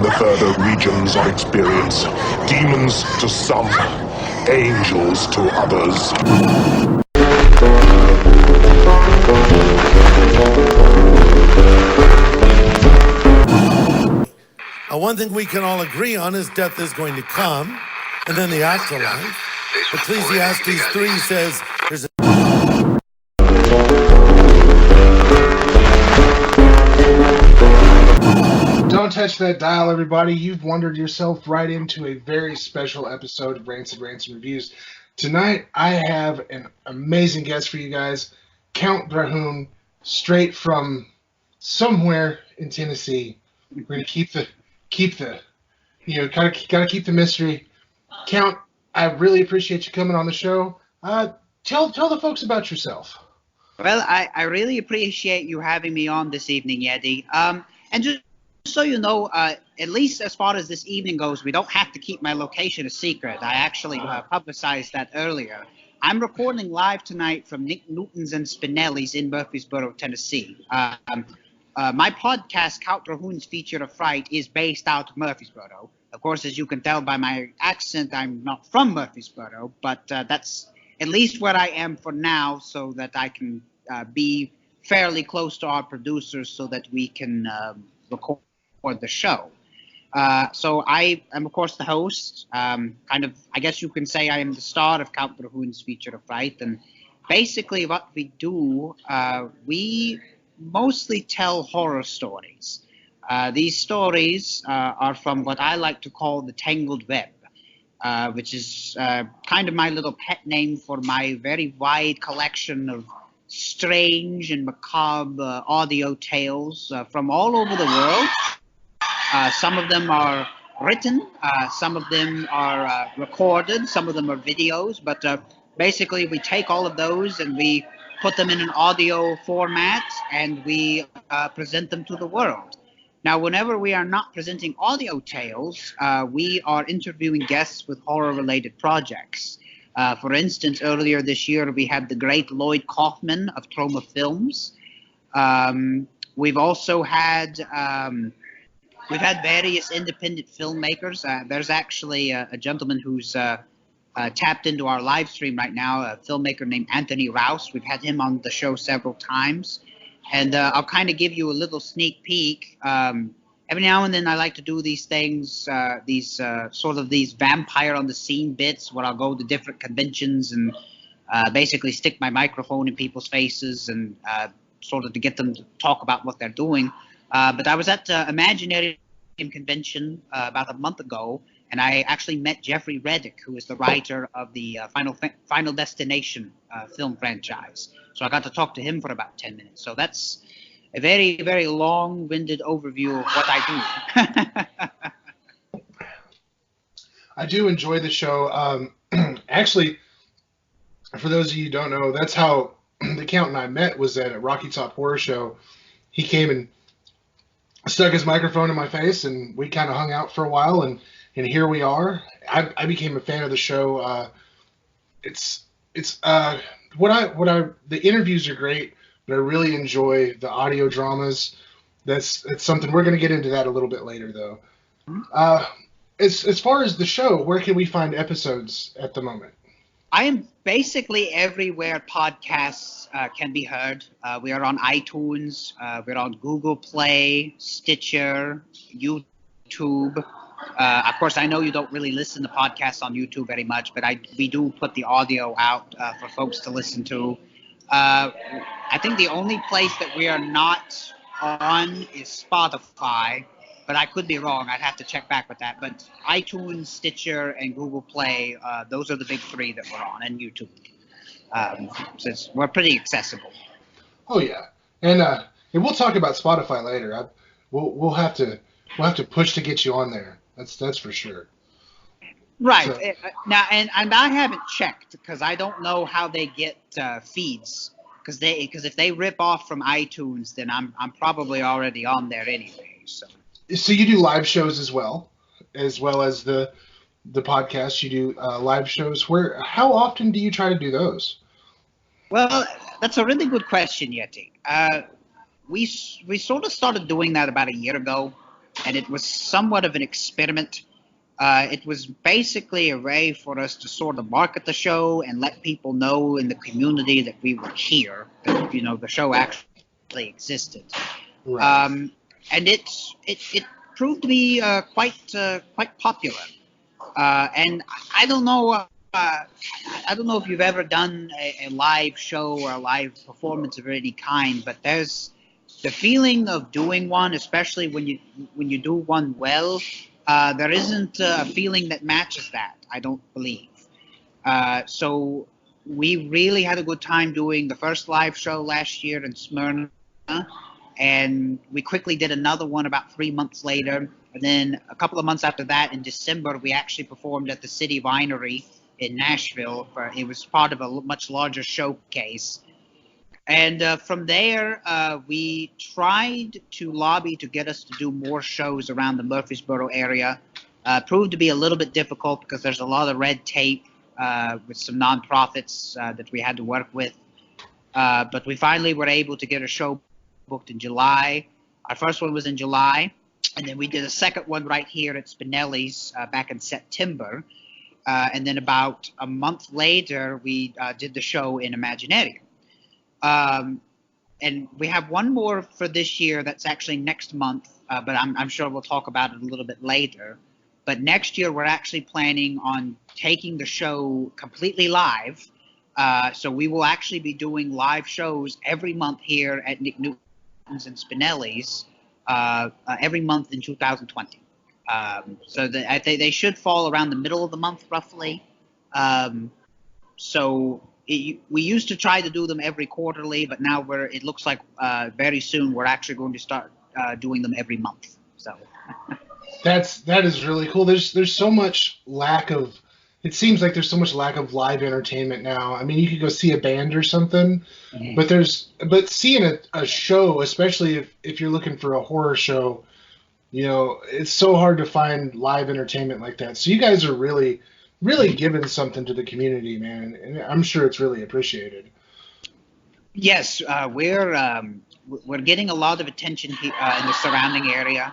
the further regions of experience. Demons to some, angels to others. One thing we can all agree on is death is going to come, and then the afterlife. Ecclesiastes 3 says there's a... Don't touch that dial, everybody. You've wandered yourself right into a very special episode of Rancid Reviews. Tonight, I have an amazing guest for you guys, Count Drahoon, straight from somewhere in Tennessee. We're gonna keep the gotta keep the mystery. Count, I really appreciate you coming on the show. Tell the folks about yourself. Well, I really appreciate you having me on this evening, Yeti. And just so you know, at least as far as this evening goes, we don't have to keep my location a secret. I actually publicized that earlier. I'm recording live tonight from Nick Newton's and Spinelli's in Murfreesboro, Tennessee. My podcast, Count Drahoon's Feature of Fright, is based out of Murfreesboro. Of course, as you can tell by my accent, I'm not from Murfreesboro, but that's at least where I am for now, so that I can be fairly close to our producers so that we can record the show. So I am, of course, the host. I guess you can say I am the star of Count Drahoon's Feature of Fright. And basically what we do, we mostly tell horror stories. These stories are from what I like to call the Tangled Web, which is kind of my little pet name for my very wide collection of strange and macabre audio tales from all over the world. Some of them are written, some of them are recorded, some of them are videos, but basically we take all of those and we put them in an audio format and we present them to the world. Now, whenever we are not presenting audio tales, we are interviewing guests with horror-related projects. For instance, earlier this year, we had the great Lloyd Kaufman of Giallo Films. We've also had various independent filmmakers. There's actually a gentleman who's tapped into our live stream right now, a filmmaker named Anthony Rouse. We've had him on the show several times. And I'll kind of give you a little sneak peek. Every now and then I like to do these things, these vampire on the scene bits where I'll go to different conventions and basically stick my microphone in people's faces and sort of to get them to talk about what they're doing. But I was at the Imaginarium convention about a month ago, and I actually met Jeffrey Reddick, who is the writer of the Final Destination film franchise. So I got to talk to him for about 10 minutes. So that's a very, very long-winded overview of what I do. I do enjoy the show. Actually, for those of you who don't know, that's how the Count and I met, was at a Rocky Top Horror Show. He came and stuck his microphone in my face, and we kind of hung out for a while, and here we are. I became a fan of the show. The interviews are great, but I really enjoy the audio dramas. It's something we're going to get into that a little bit later, though. As far as the show, where can we find episodes at the moment? I am basically everywhere podcasts can be heard. We are on iTunes. We're on Google Play, Stitcher, YouTube. Of course, I know you don't really listen to podcasts on YouTube very much, but we do put the audio out for folks to listen to. I think the only place that we are not on is Spotify, but I could be wrong. I'd have to check back with that. But iTunes, Stitcher, and Google Play, those are the big three that we're on, and YouTube. So we're pretty accessible. Oh yeah, and we'll talk about Spotify later. We'll have to push to get you on there. That's for sure. Right. So, now, and I haven't checked because I don't know how they get feeds. Because if they rip off from iTunes, then I'm probably already on there anyway. So you do live shows as well as the podcast. You do live shows. How often do you try to do those? Well, that's a really good question, Yeti. We sort of started doing that about a year ago. and it was somewhat of an experiment. It was basically a way for us to sort of market the show and let people know in the community that we were here, that the show actually existed. Right. And it proved to be quite popular. And I don't know. I don't know if you've ever done a live show or a live performance of any kind, but there's the feeling of doing one, especially when you do one well. There isn't a feeling that matches that, I don't believe. So we really had a good time doing the first live show last year in Smyrna, and we quickly did another one about 3 months later. And then a couple of months after that, in December, we actually performed at the City Winery in Nashville. It was part of a much larger showcase. And from there, we tried to lobby to get us to do more shows around the Murfreesboro area. Proved to be a little bit difficult because there's a lot of red tape with some nonprofits that we had to work with. But we finally were able to get a show booked in July. Our first one was in July. And then we did a second one right here at Spinelli's back in September. And then about a month later, we did the show in Imaginarium. And we have one more for this year that's actually next month, but I'm sure we'll talk about it a little bit later. But next year, we're actually planning on taking the show completely live. So we will actually be doing live shows every month here at Nick Newton's and Spinelli's every month in 2020. So they should fall around the middle of the month, roughly. We used to try to do them every quarterly, but now it looks like very soon we're actually going to start doing them every month. So that is really cool. There's so much lack of. It seems like there's so much lack of live entertainment now. I mean, you could go see a band or something, but seeing a show, especially if you're looking for a horror show, it's so hard to find live entertainment like that. So you guys are really giving something to the community, man, and I'm sure it's really appreciated. Yes, we're getting a lot of attention here in the surrounding area.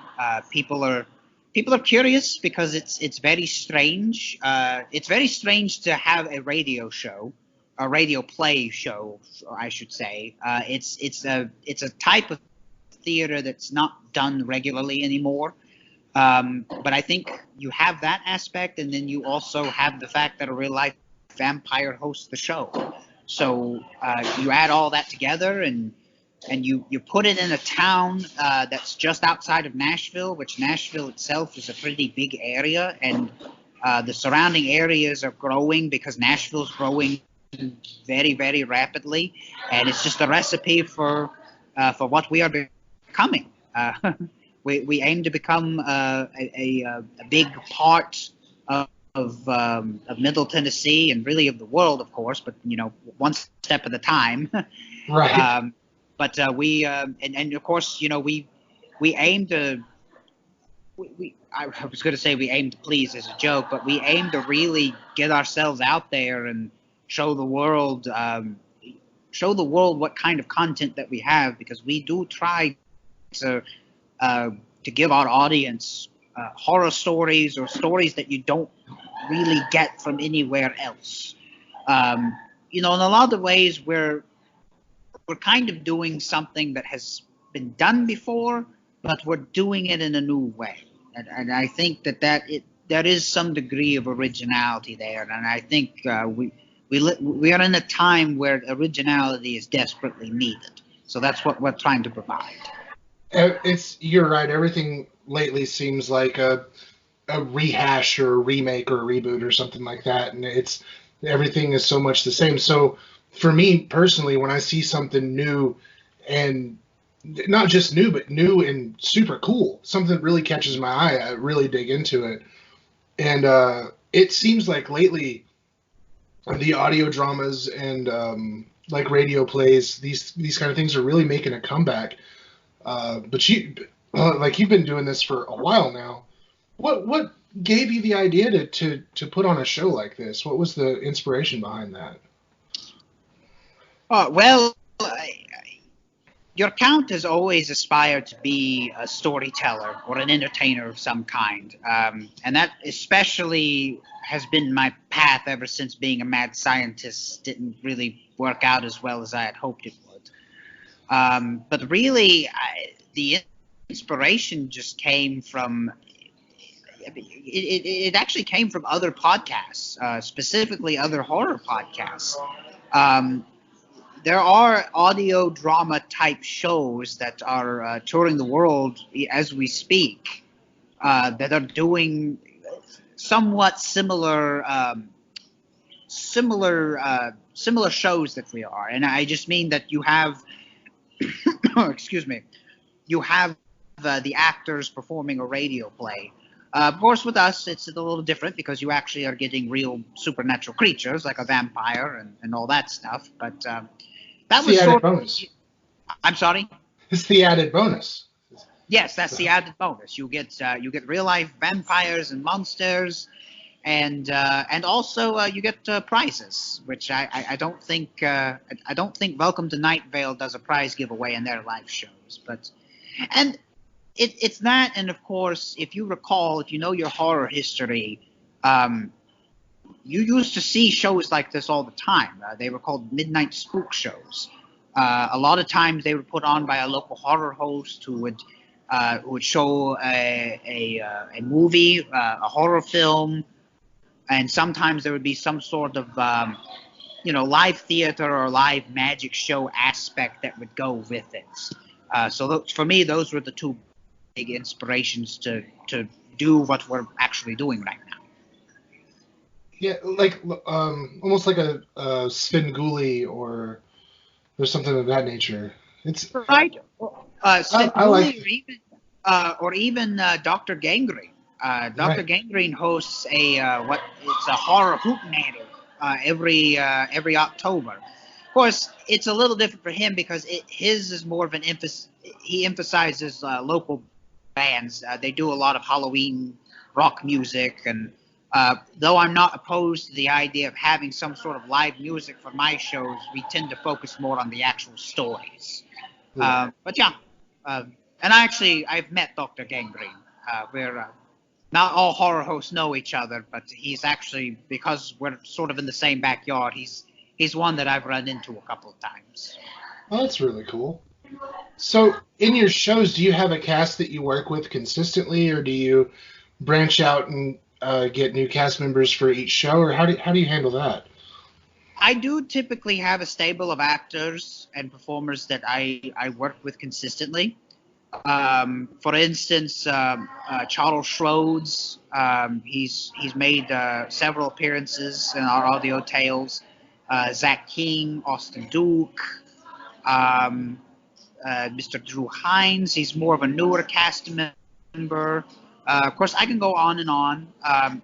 People are curious because it's very strange. It's very strange to have a radio show, a radio play show, I should say. It's a type of theater that's not done regularly anymore. But I think you have that aspect, and then you also have the fact that a real life vampire hosts the show. So you add all that together, and you put it in a town that's just outside of Nashville, which Nashville itself is a pretty big area, and the surrounding areas are growing because Nashville's growing very, very rapidly, and it's just a recipe for what we are becoming. We aim to become a big part of Middle Tennessee and really of the world, of course, but one step at a time. Right. But we and of course we aim to. I was going to say we aim to please as a joke, but we aim to really get ourselves out there and show the world what kind of content that we have, because we do try to give our audience horror stories or stories that you don't really get from anywhere else. In a lot of ways, we're kind of doing something that has been done before, but we're doing it in a new way. And I think that there is some degree of originality there. And I think we are in a time where originality is desperately needed. So that's what we're trying to provide. You're right. Everything lately seems like a rehash or a remake or a reboot or something like that, and everything is so much the same. So for me personally, when I see something new, and not just new, but new and super cool, something that really catches my eye, I really dig into it. And it seems like lately the audio dramas and like radio plays, these kind of things are really making a comeback. But you've been doing this for a while now. What gave you the idea to put on a show like this? What was the inspiration behind that? Well, Your count has always aspired to be a storyteller or an entertainer of some kind. And that especially has been my path ever since being a mad scientist didn't really work out as well as I had hoped it would. But really, the inspiration just came from it actually came from other podcasts, specifically other horror podcasts. There are audio drama type shows that are touring the world as we speak, that are doing somewhat similar shows that we are. And I just mean that you have excuse me, you have the actors performing a radio play. Of course, with us, it's a little different because you actually are getting real supernatural creatures like a vampire and all that stuff. But that It's was the added sort of. bonus. I'm sorry. It's the added bonus. Yes, that's the added bonus. You get real life vampires and monsters, and also you get prizes, which I don't think Welcome to Night Vale does a prize giveaway in their live shows, but and. It's that, and of course, if you recall, if you know your horror history, you used to see shows like this all the time. They were called midnight spook shows. A lot of times they were put on by a local horror host who would show a movie, a horror film, and sometimes there would be some sort of live theater or live magic show aspect that would go with it. So for me, those were the two big inspirations to do what we're actually doing right now. Yeah, like almost like a Svengoolie or something of that nature. It's right. I like or even Dr. Gangrene. Dr. Right. Gangrene hosts it's a horror hootenanny every October. Of course, it's a little different for him because his is more of an emphasis. He emphasizes local bands. They do a lot of Halloween rock music, and though I'm not opposed to the idea of having some sort of live music for my shows, we tend to focus more on the actual stories. But yeah, and I've met Dr. Gangrene. We're not all horror hosts know each other, but he's actually, because we're sort of in the same backyard, he's one that I've run into a couple of times. Well, that's really cool. So, in your shows, do you have a cast that you work with consistently, or do you branch out and get new cast members for each show, or how do you handle that? I do typically have a stable of actors and performers that I work with consistently. For instance, Charles Schroeds, he's made several appearances in our audio tales. Zach King, Austin Duke, Mr. Drew Hines. He's more of a newer cast member. Of course, I can go on and on,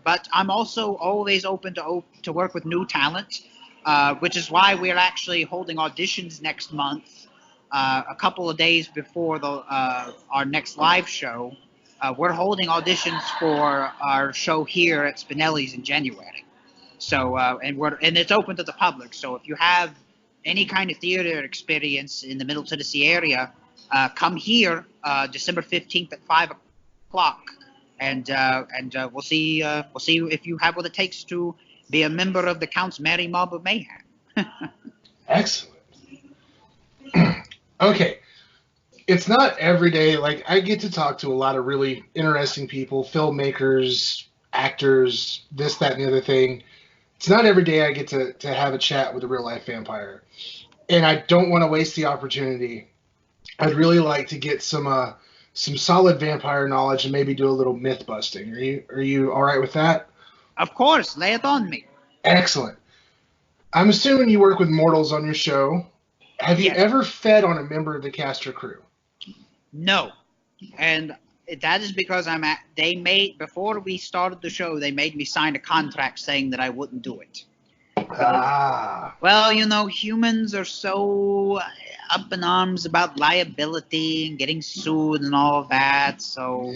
but I'm also always open to work with new talent, which is why we're actually holding auditions next month, a couple of days before our next live show. We're holding auditions for our show here at Spinelli's in January. So and it's open to the public. So if you have any kind of theater experience in the Middle Tennessee area, come here December 15th at 5:00, and we'll see if you have what it takes to be a member of the Count's Merry Mob of Mayhem. Excellent. Okay. It's not every day. Like, I get to talk to a lot of really interesting people, filmmakers, actors, this, that, and the other thing. It's not every day I get to have a chat with a real life vampire. And I don't want to waste the opportunity. I'd really like to get some solid vampire knowledge and maybe do a little myth busting. Are you all right with that? Of course, lay it on me. Excellent. I'm assuming you work with mortals on your show. Have you ever fed on a member of the cast or crew? No, and that is because before we started the show, they made me sign a contract saying that I wouldn't do it. Well, humans are so up in arms about liability and getting sued and all of that. So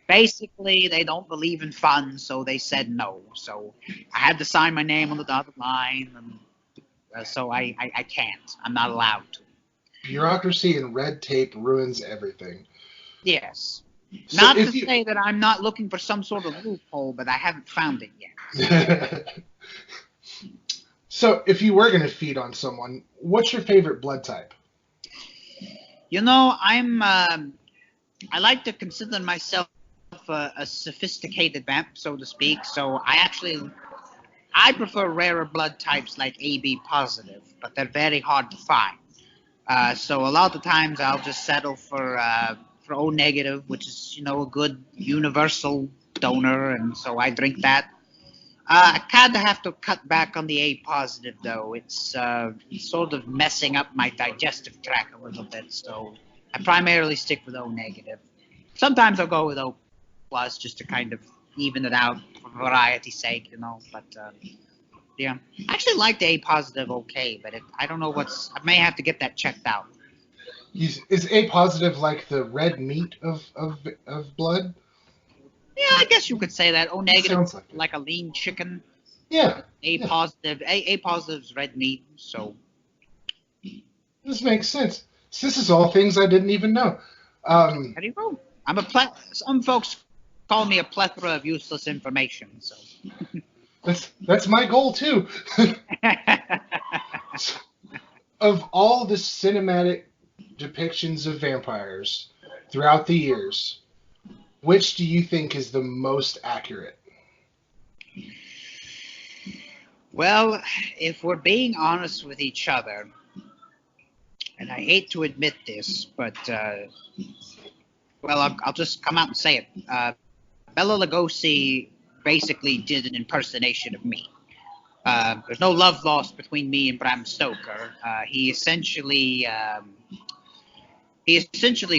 basically, they don't believe in fun, so they said no. So I had to sign my name on the dotted line, and so I can't. I'm not allowed to. bureaucracy and red tape ruins everything. Yes. So Not if to say that I'm not looking for some sort of loophole, but I haven't found it yet. So if you were going to feed on someone, what's your favorite blood type? You know, I like to consider myself a sophisticated vamp, so to speak. So I prefer rarer blood types like AB positive, but they're very hard to find. So a lot of times I'll just settle for O negative, which is a good universal donor, and so I drink that. I kind of have to cut back on the A positive though. It's sort of messing up my digestive tract a little bit, so I primarily stick with O negative. Sometimes I'll go with O plus just to kind of even it out for variety's sake, But yeah, I actually like the A positive okay, but I don't know I may have to get that checked out. Is A positive like the red meat of blood? Yeah, I guess you could say that. O negative, Sounds like a lean chicken. Yeah. A positive, A positive's red meat. So This makes sense. So this is all things I didn't even know. there you go. Some folks call me a plethora of useless information. So That's my goal too. Of all the cinematic depictions of vampires throughout the years, which do you think is the most accurate? Well, if we're being honest with each other, and I hate to admit this, but I'll just come out and say it. Bela Lugosi basically did an impersonation of me. There's no love lost between me and Bram Stoker. He essentially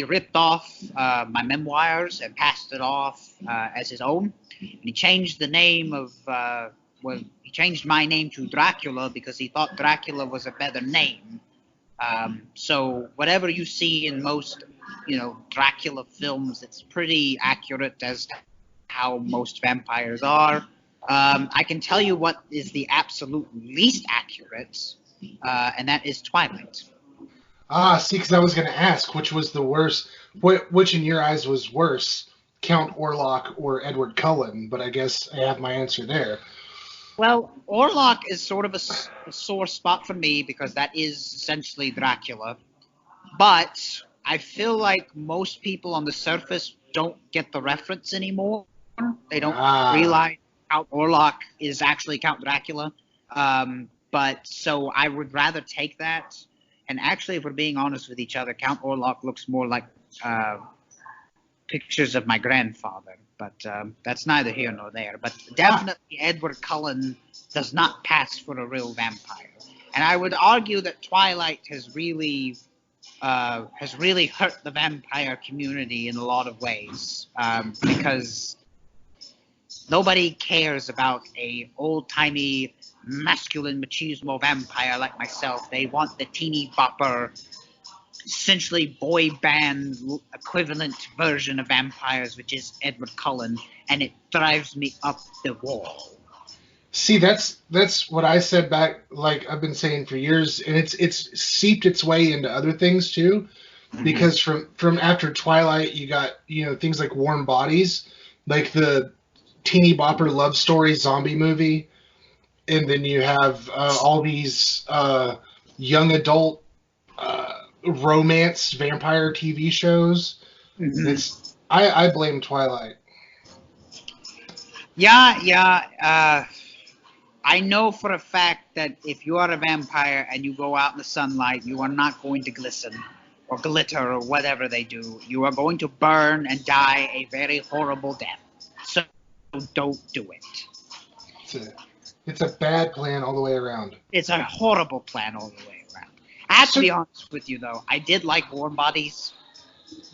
ripped off my memoirs and passed it off as his own. And he changed the name he changed my name to Dracula because he thought Dracula was a better name. So whatever you see in most, Dracula films, it's pretty accurate as to how most vampires are. I can tell you what is the absolute least accurate, and that is Twilight. See, because I was going to ask which was the worst. Which in your eyes was worse, Count Orlok or Edward Cullen? But I guess I have my answer there. Well, Orlok is sort of a sore spot for me because that is essentially Dracula. But I feel like most people on the surface don't get the reference anymore. They don't realize Count Orlok is actually Count Dracula. But so I would rather take that. And actually, if we're being honest with each other, Count Orlok looks more like pictures of my grandfather. But that's neither here nor there. But definitely Edward Cullen does not pass for a real vampire. And I would argue that Twilight has really hurt the vampire community in a lot of ways. Because nobody cares about a old-timey masculine machismo vampire like myself. They want the teeny bopper, essentially boy band equivalent version of vampires, which is Edward Cullen, and it drives me up the wall. See, that's what I said back, like I've been saying for years, and it's seeped its way into other things too, because from after Twilight, you got things like Warm Bodies, like the teeny bopper love story zombie movie, and then you have all these young adult romance vampire TV shows. I blame Twilight. Yeah. I know for a fact that if you are a vampire and you go out in the sunlight, you are not going to glisten or glitter or whatever they do. You are going to burn and die a very horrible death. So don't do it. It's a bad plan all the way around. It's a horrible plan all the way around. I have to be honest with you, though. I did like Warm Bodies.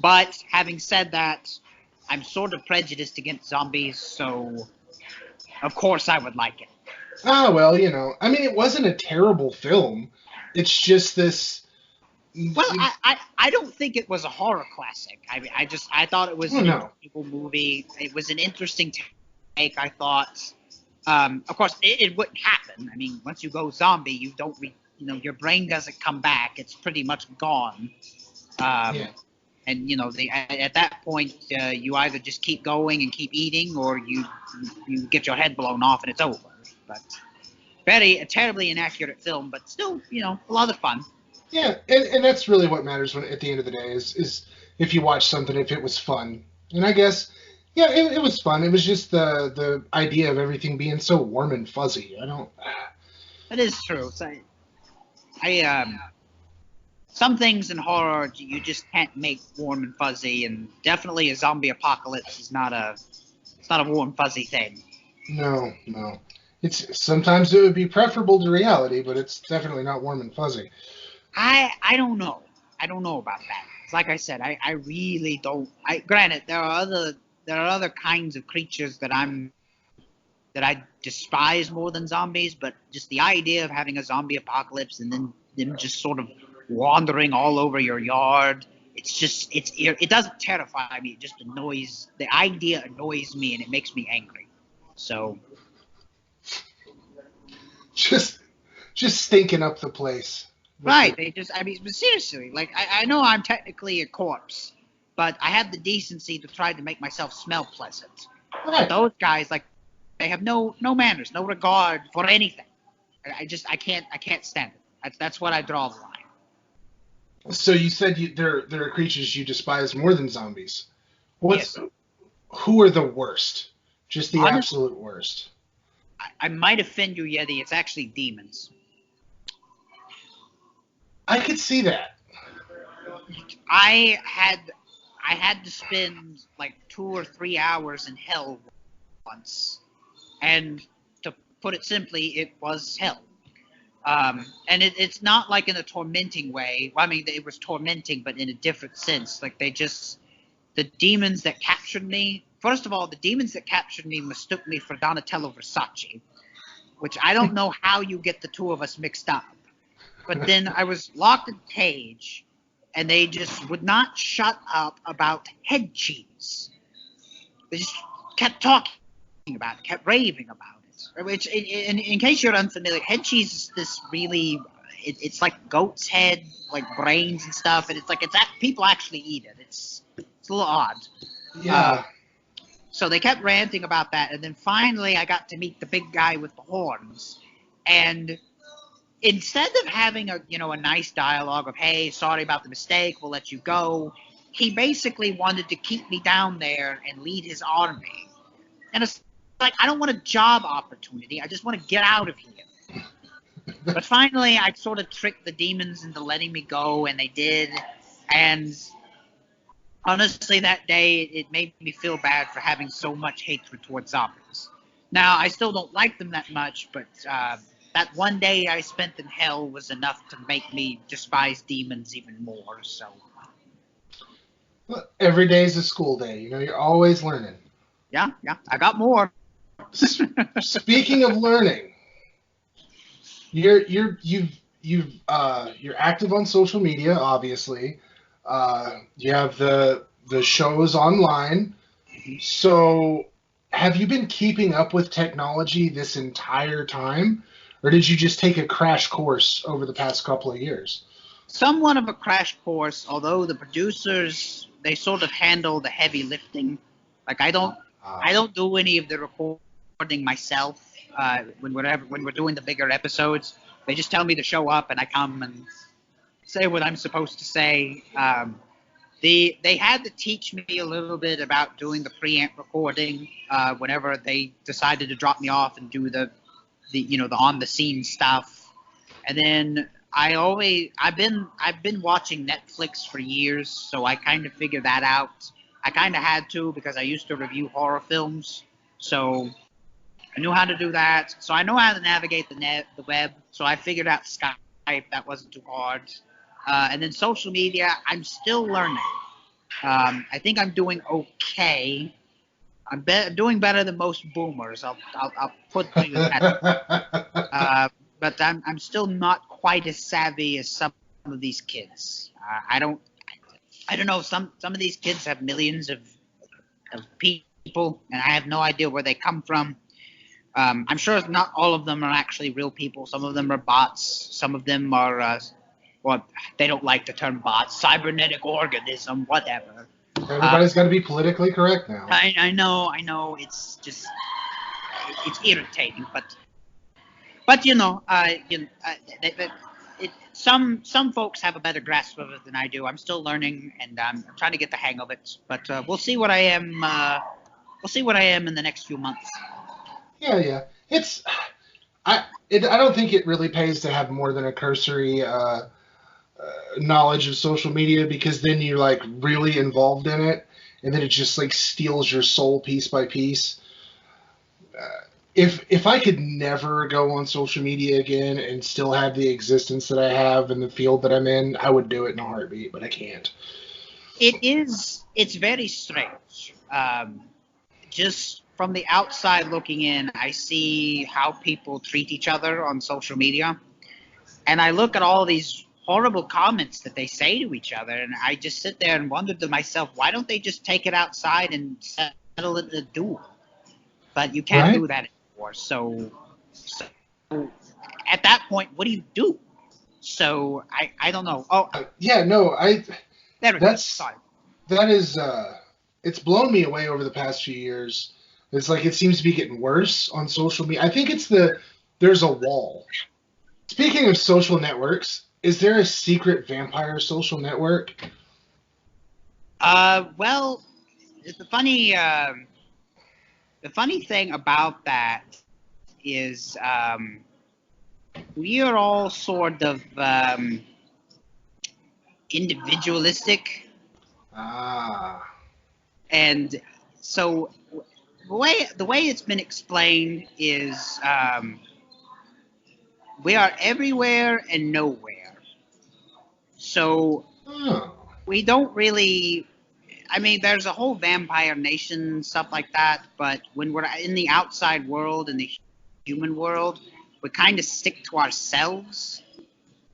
But having said that, I'm sort of prejudiced against zombies, so of course I would like it. Well, I mean, it wasn't a terrible film. It's just this. Well, I don't think it was a horror classic. I thought it was an incredible movie. It was an interesting take, I thought. Of course, it wouldn't happen. I mean, once you go zombie, you your brain doesn't come back. It's pretty much gone. Yeah. And at that point, you either just keep going and keep eating, or you get your head blown off and it's over. But a terribly inaccurate film, but still, a lot of fun. Yeah, and that's really what matters at the end of the day is if you watch something, if it was fun. And I guess, yeah, it was fun. It was just the idea of everything being so warm and fuzzy. That is true. So some things in horror you just can't make warm and fuzzy, and definitely a zombie apocalypse is not a warm fuzzy thing. No. It's sometimes it would be preferable to reality, but it's definitely not warm and fuzzy. I don't know. I don't know about that. Like I said, I really don't. Granted, there are other kinds of creatures that I despise more than zombies, but just the idea of having a zombie apocalypse and then them just sort of wandering all over your yard, it doesn't terrify me. It just annoys. The idea annoys me, and it makes me angry. So just stinking up the place. Right. But seriously, like, I know I'm technically a corpse, but I have the decency to try to make myself smell pleasant. Right. Those guys, like, they have no manners, no regard for anything. I can't stand it. That's what I draw the line. So you said there are creatures you despise more than zombies. Yes. Who are the worst? Just the Honestly, absolute worst. I might offend you, Yeti. It's actually demons. I could see that. I had to spend like 2 or 3 hours in hell once, and to put it simply, it was hell. And it's not like in a tormenting way. I mean, it was tormenting, but in a different sense. Like, the demons that captured me. First of all, the demons that captured me mistook me for Donatello Versace, which I don't know how you get the two of us mixed up. But then I was locked in a cage, and they just would not shut up about head cheese. They just kept talking about it, kept raving about it. Which, in case you're unfamiliar, head cheese is this really, it's like goat's head, like brains and stuff, and people actually eat it. It's a little odd. Yeah. So they kept ranting about that, and then finally I got to meet the big guy with the horns, and instead of having a nice dialogue of, hey, sorry about the mistake, we'll let you go, he basically wanted to keep me down there and lead his army. And it's like, I don't want a job opportunity. I just want to get out of here. But finally, I sort of tricked the demons into letting me go, and they did. And honestly, that day, it made me feel bad for having so much hatred towards zombies. Now, I still don't like them that much, but that one day I spent in hell was enough to make me despise demons even more. So Well, every day is a school day. You're always learning. yeah, I got more. Speaking of learning, you're active on social media, obviously. You have the shows online. So, have you been keeping up with technology this entire time? Or did you just take a crash course over the past couple of years? Somewhat of a crash course, although the producers, they sort of handle the heavy lifting. Like, I don't do any of the recording myself when we're doing the bigger episodes. They just tell me to show up, and I come and say what I'm supposed to say. They had to teach me a little bit about doing the preamp recording whenever they decided to drop me off and do the on the scene stuff. And then I've been watching Netflix for years, so I kind of figured that out. I kind of had to, because I used to review horror films, so I knew how to do that. So I know how to navigate the web. So I figured out Skype. That wasn't too hard. And then social media, I'm still learning. I think I'm doing okay. I'm doing better than most boomers. I'll put you that. But I'm still not quite as savvy as some of these kids. I don't know. Some of these kids have millions of people, and I have no idea where they come from. I'm sure not all of them are actually real people. Some of them are bots. Some of them are, well, they don't like the term bots, cybernetic organism, whatever. Everybody's got to be politically correct now. I know. It's just, it's irritating, but some folks have a better grasp of it than I do. I'm still learning, and I'm trying to get the hang of it. But we'll see what I am. We'll see what I am in the next few months. Yeah. I don't think it really pays to have more than a cursory knowledge of social media, because then you're like really involved in it, and then it just like steals your soul piece by piece. If I could never go on social media again and still have the existence that I have in the field that I'm in, I would do it in a heartbeat, but I can't. It's very strange. Just from the outside looking in, I see how people treat each other on social media, and I look at all these horrible comments that they say to each other, and I just sit there and wonder to myself, why don't they just take it outside and settle it in a duel? But you can't do that anymore. So at that point, what do you do? So I don't know. That is it's blown me away over the past few years. It's like it seems to be getting worse on social media. I think there's a wall. Speaking of social networks, is there a secret vampire social network? Well, the funny thing about that is we are all sort of individualistic. And so the way it's been explained is we are everywhere and nowhere. So we don't really, I mean, there's a whole vampire nation, stuff like that, but when we're in the outside world, in the human world, we kind of stick to ourselves.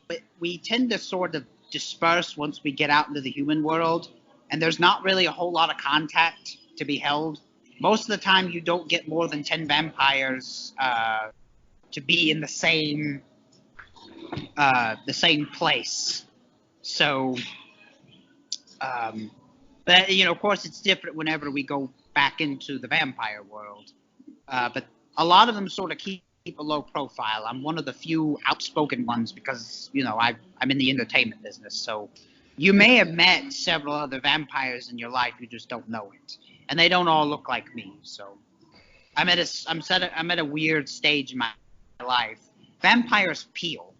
But we tend to sort of disperse once we get out into the human world, and there's not really a whole lot of contact to be held. Most of the time, you don't get more than 10 vampires to be in the same place. So, but of course, it's different whenever we go back into the vampire world. But a lot of them sort of keep a low profile. I'm one of the few outspoken ones because I'm in the entertainment business. So, you may have met several other vampires in your life, you just don't know it, and they don't all look like me. So, I'm at a weird stage in my life. Vampires peel.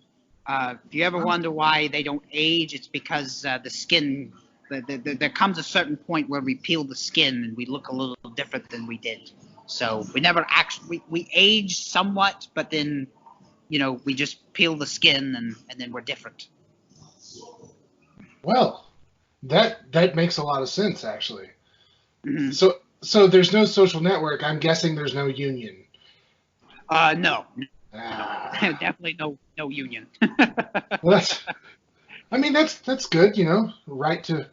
If you ever wonder why they don't age, it's because the skin. There comes a certain point where we peel the skin and we look a little different than we did. So we never actually we age somewhat, but then we just peel the skin and then we're different. Well, that makes a lot of sense actually. Mm-hmm. So there's no social network. I'm guessing there's no union. No. Definitely no union. Well, that's good, right to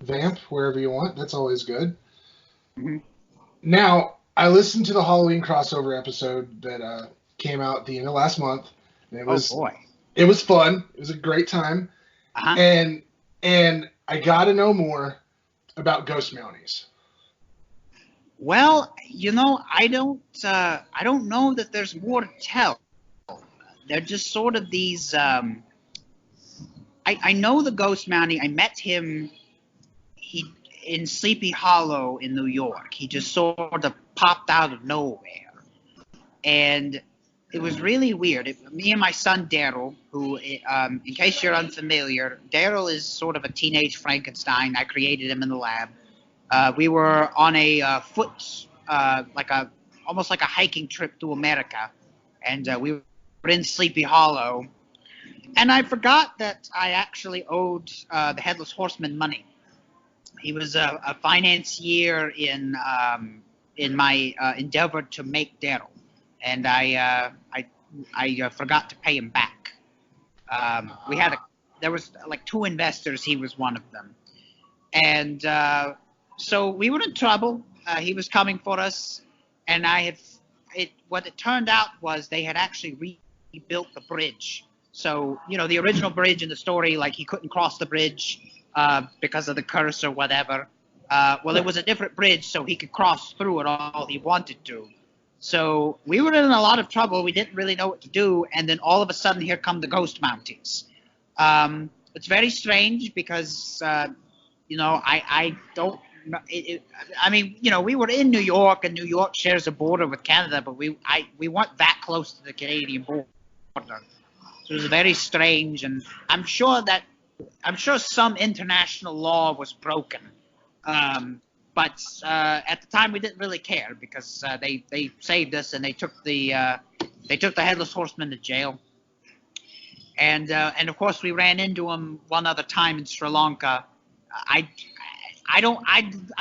vamp wherever you want. That's always good. Mm-hmm. Now, I listened to the Halloween crossover episode that came out at the end of last month. And it was fun. It was a great time. Uh-huh. And I got to know more about ghost Mounties. Well, I don't know that there's more to tell. They're just sort of these. I know the ghost Mountie. I met him. In Sleepy Hollow in New York. He just sort of popped out of nowhere, and it was really weird. Me and my son Daryl, who, in case you're unfamiliar, Daryl is sort of a teenage Frankenstein. I created him in the lab. We were on a almost like a hiking trip to America, and we were in Sleepy Hollow, and I forgot that I actually owed the Headless Horseman money. He was a financier in my endeavor to make Daryl, and I forgot to pay him back. There was like 2 investors. He was one of them, and so we were in trouble. He was coming for us, and what it turned out was they had actually rebuilt the bridge. So, the original bridge in the story, like he couldn't cross the bridge because of the curse or whatever. Well, it was a different bridge, so he could cross through it all he wanted to. So we were in a lot of trouble. We didn't really know what to do, and then all of a sudden, here come the ghost Mounties. It's very strange because, I don't. We were in New York, and New York shares a border with Canada, but we weren't that close to the Canadian border. So it was very strange, and I'm sure some international law was broken. But at the time we didn't really care because they saved us and they took the headless horseman to jail. And of course we ran into him one other time in Sri Lanka. I'm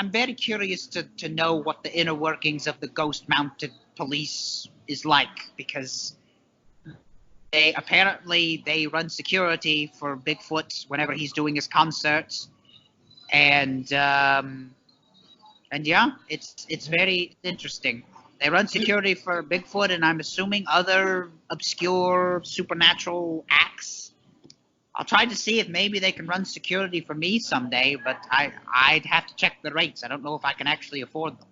very curious to know what the inner workings of the ghost mounted police is like, because they run security for Bigfoot whenever he's doing his concerts, and yeah, it's very interesting. They run security for Bigfoot, and I'm assuming other obscure supernatural acts. I'll try to see if maybe they can run security for me someday, but I'd have to check the rates. I don't know if I can actually afford them.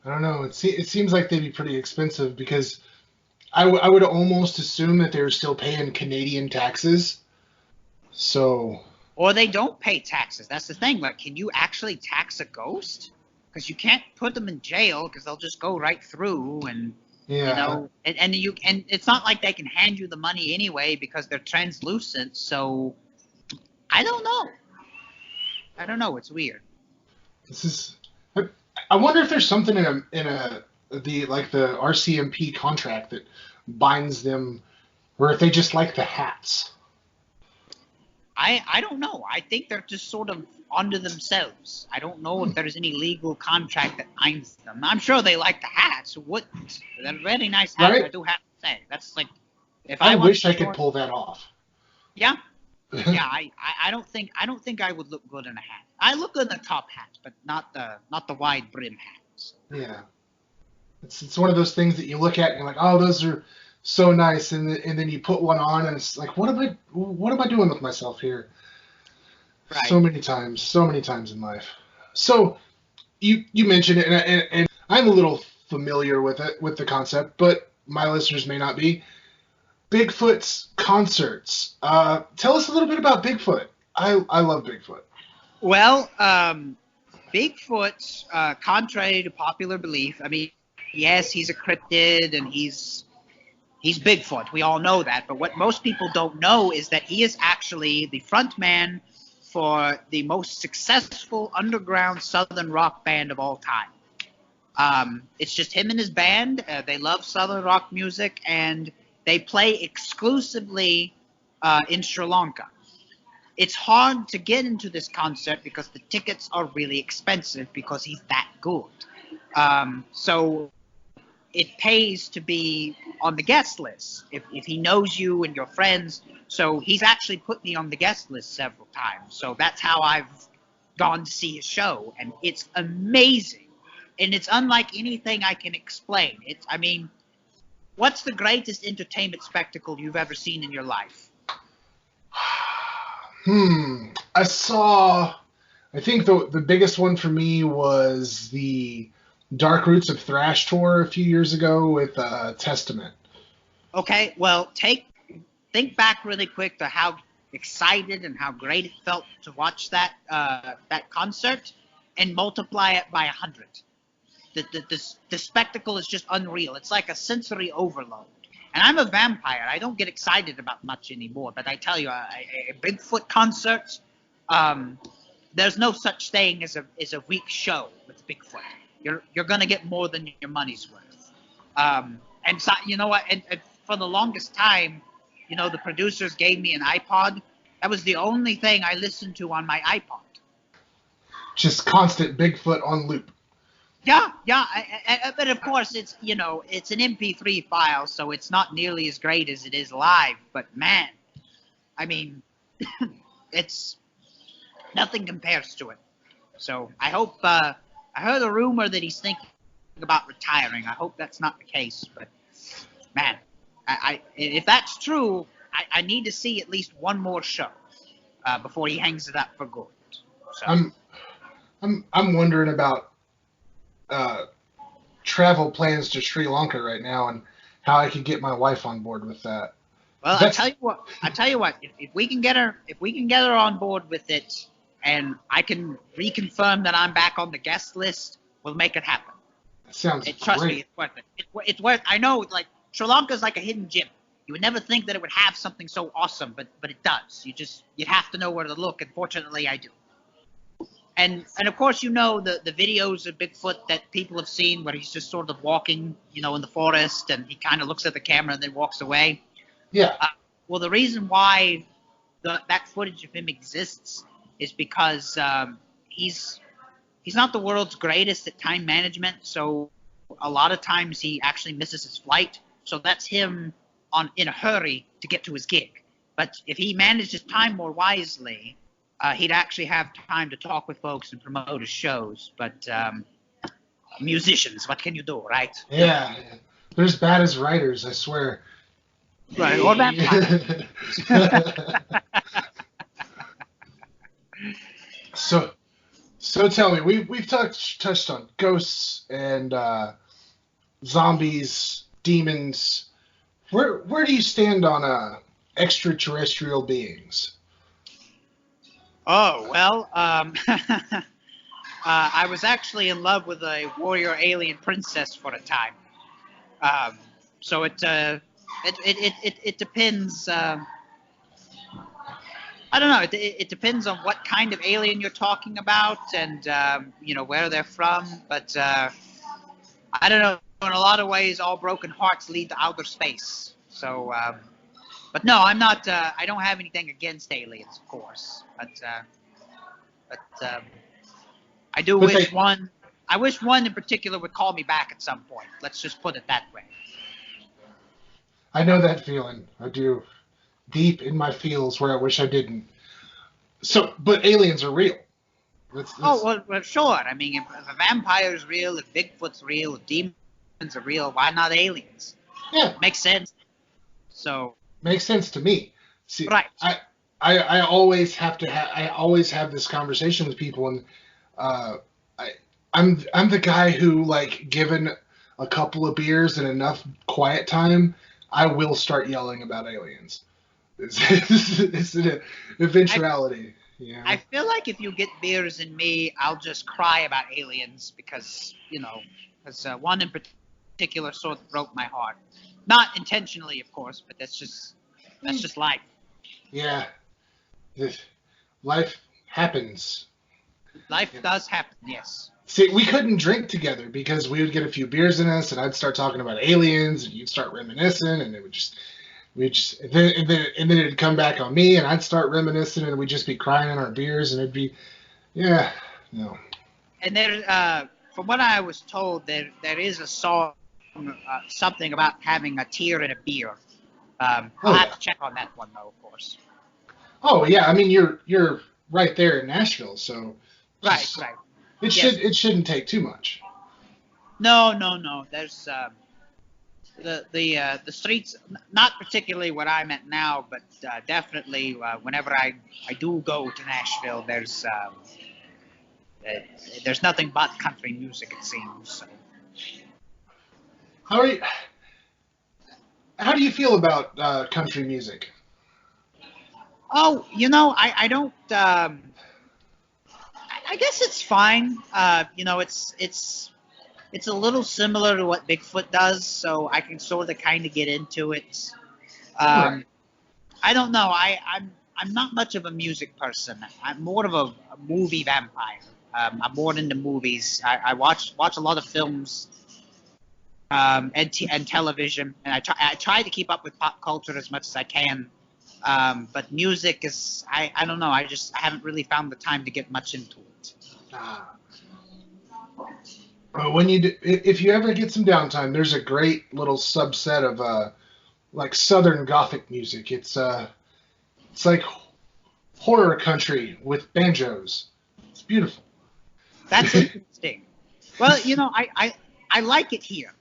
I don't know. It seems like they'd be pretty expensive because I would almost assume that they're still paying Canadian taxes. So. Or they don't pay taxes. That's the thing. Like, can you actually tax a ghost? Because you can't put them in jail because they'll just go right through, and and it's not like they can hand you the money anyway because they're translucent. So I don't know. It's weird. I wonder if there's something in the RCMP contract that binds them, or if they just like the hats. I don't know. I think they're just sort of onto themselves. I don't know if there's any legal contract that binds them. I'm sure they like the hats. Who wouldn't? They're very nice hats, right? I do have to say. That's like, if I wish I could pull that off. Yeah. Yeah, I don't think I would look good in a hat. I look good in a top hat, but not the wide brim hats. Yeah. It's one of those things that you look at and you're like, oh, those are so nice, and then you put one on and it's like, what am I doing with myself here? Right. So many times in life. So you mentioned it, and I'm a little familiar with the concept, but my listeners may not be. Bigfoot's concerts. Tell us a little bit about Bigfoot. I love Bigfoot. Well, Bigfoot, contrary to popular belief, I mean, yes, he's a cryptid and he's Bigfoot. We all know that. But what most people don't know is that he is actually the front man for the most successful underground Southern rock band of all time. It's just him and his band. They love Southern rock music, and they play exclusively in Sri Lanka. It's hard to get into this concert because the tickets are really expensive because he's that good. So it pays to be on the guest list if he knows you and your friends. So he's actually put me on the guest list several times. So that's how I've gone to see his show, and it's amazing. And it's unlike anything I can explain. What's the greatest entertainment spectacle you've ever seen in your life? I think the biggest one for me was the Dark Roots of Thrash tour a few years ago with Testament. Okay, well, think back really quick to how excited and how great it felt to watch that concert, and multiply it by 100. The spectacle is just unreal. It's like a sensory overload. And I'm a vampire. I don't get excited about much anymore. But I tell you, a Bigfoot concert, there's no such thing as a weak show with Bigfoot. You're gonna get more than your money's worth. And so, you know what? And for the longest time, the producers gave me an iPod. That was the only thing I listened to on my iPod. Just constant Bigfoot on loop. Yeah. But of course, it's an MP3 file, so it's not nearly as great as it is live. But man, it's nothing compares to it. So I hope. I heard a rumor that he's thinking about retiring. I hope that's not the case, but man, if that's true, I need to see at least one more show before he hangs it up for good. So. I'm wondering about travel plans to Sri Lanka right now and how I could get my wife on board with that. Well, I tell you what. If we can get her on board with it, and I can reconfirm that I'm back on the guest list, we'll make it happen. Sounds Trust great. me, it's worth it. It's worth. I know, like Sri Lanka's like a hidden gem. You would never think that it would have something so awesome, but it does. You have to know where to look, and fortunately, I do. And of course, the videos of Bigfoot that people have seen where he's just sort of walking, in the forest, and he kind of looks at the camera and then walks away. Yeah. Well, the reason why that footage of him exists is because he's not the world's greatest at time management, so a lot of times he actually misses his flight. So that's him in a hurry to get to his gig. But if he managed his time more wisely, he'd actually have time to talk with folks and promote his shows. But musicians, what can you do, right? Yeah. They're as bad as writers, I swear. Right, or vampires. So tell me, we've touched on ghosts and zombies, demons. Where do you stand on extraterrestrial beings? Oh, well, I was actually in love with a warrior alien princess for a time. So it depends. I don't know. It depends on what kind of alien you're talking about and, where they're from. But I don't know. In a lot of ways, all broken hearts lead to outer space. So, but no, I'm not. I don't have anything against aliens, of course. But I do wish one. I wish one in particular would call me back at some point. Let's just put it that way. I know that feeling. I do. Deep in my feels where I wish I didn't. So, but aliens are real. Oh, well, sure. I mean, if a vampire's real, if Bigfoot's real, if demons are real, why not aliens? Yeah. Makes sense. So. Makes sense to me. See, right. I always have to I always have this conversation with people, and I'm the guy who, like, given a couple of beers and enough quiet time, I will start yelling about aliens. It's an eventuality. Yeah. I feel like if you get beers in me, I'll just cry about aliens because one in particular sort of broke my heart. Not intentionally, of course, but that's just life. Yeah. Life happens. Life does happen, yes. See, we couldn't drink together because we would get a few beers in us, and I'd start talking about aliens, and you'd start reminiscing, and it would and then it'd come back on me, and I'd start reminiscing, and we'd just be crying in our beers, and it'd be, yeah, no. And there, from what I was told, there is a song, something about having a tear in a beer. I'll have to check on that one, though, of course. Oh yeah, I mean you're right there in Nashville, so. Right. It shouldn't take too much. No. There's the streets, not particularly what I'm at now, but definitely whenever I do go to Nashville, there's nothing but country music, it seems. So. How do you feel about country music? Oh, I don't. I guess it's fine. It's a little similar to what Bigfoot does, so I can sort of kind of get into it. Right. I don't know. I'm not much of a music person. I'm more of a movie vampire. I'm more into movies. I watch a lot of films and television, and I try to keep up with pop culture as much as I can. But music is, I don't know. I haven't really found the time to get much into it. When if you ever get some downtime, there's a great little subset of like Southern Gothic music. It's like horror country with banjos. It's beautiful. That's interesting. Well, I I like it here.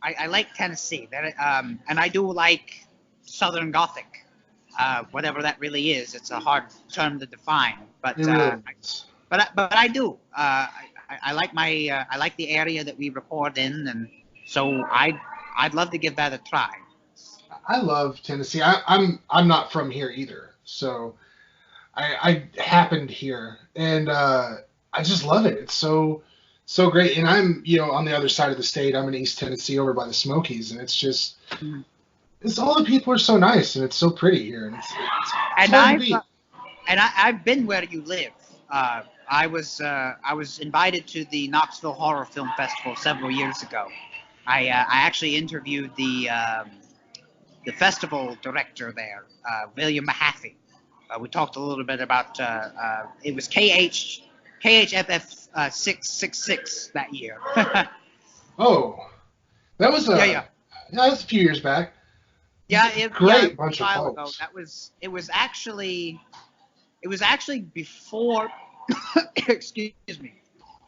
I like Tennessee. And I do like Southern Gothic, whatever that really is. It's a hard term to define, but It really is. but I do. I like I like the area that we record in, and so I'd love to give that a try. I love Tennessee. I'm not from here either, so I happened here, and I just love it. It's so great. And I'm on the other side of the state. I'm in East Tennessee, over by the Smokies, and it's just it's all the people are so nice, and it's so pretty here, and it's hard to beat. I've been where you live. I was invited to the Knoxville Horror Film Festival several years ago. I actually interviewed the festival director there, William Mahaffey. We talked a little bit about it was KHFF 666 that year. Oh, that was that's a few years back. Yeah, great bunch of ago. folks. It was actually before. Excuse me.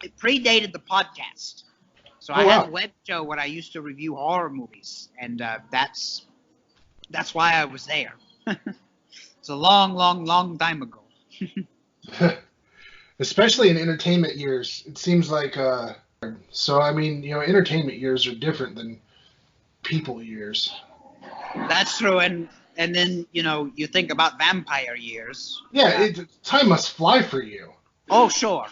It predated the podcast. So I had a web show where I used to review horror movies, and that's why I was there. It's a long time ago. Especially in entertainment years, it seems like. So I mean, entertainment years are different than people years. That's true, and then you think about vampire years. Yeah, time must fly for you. Oh, sure.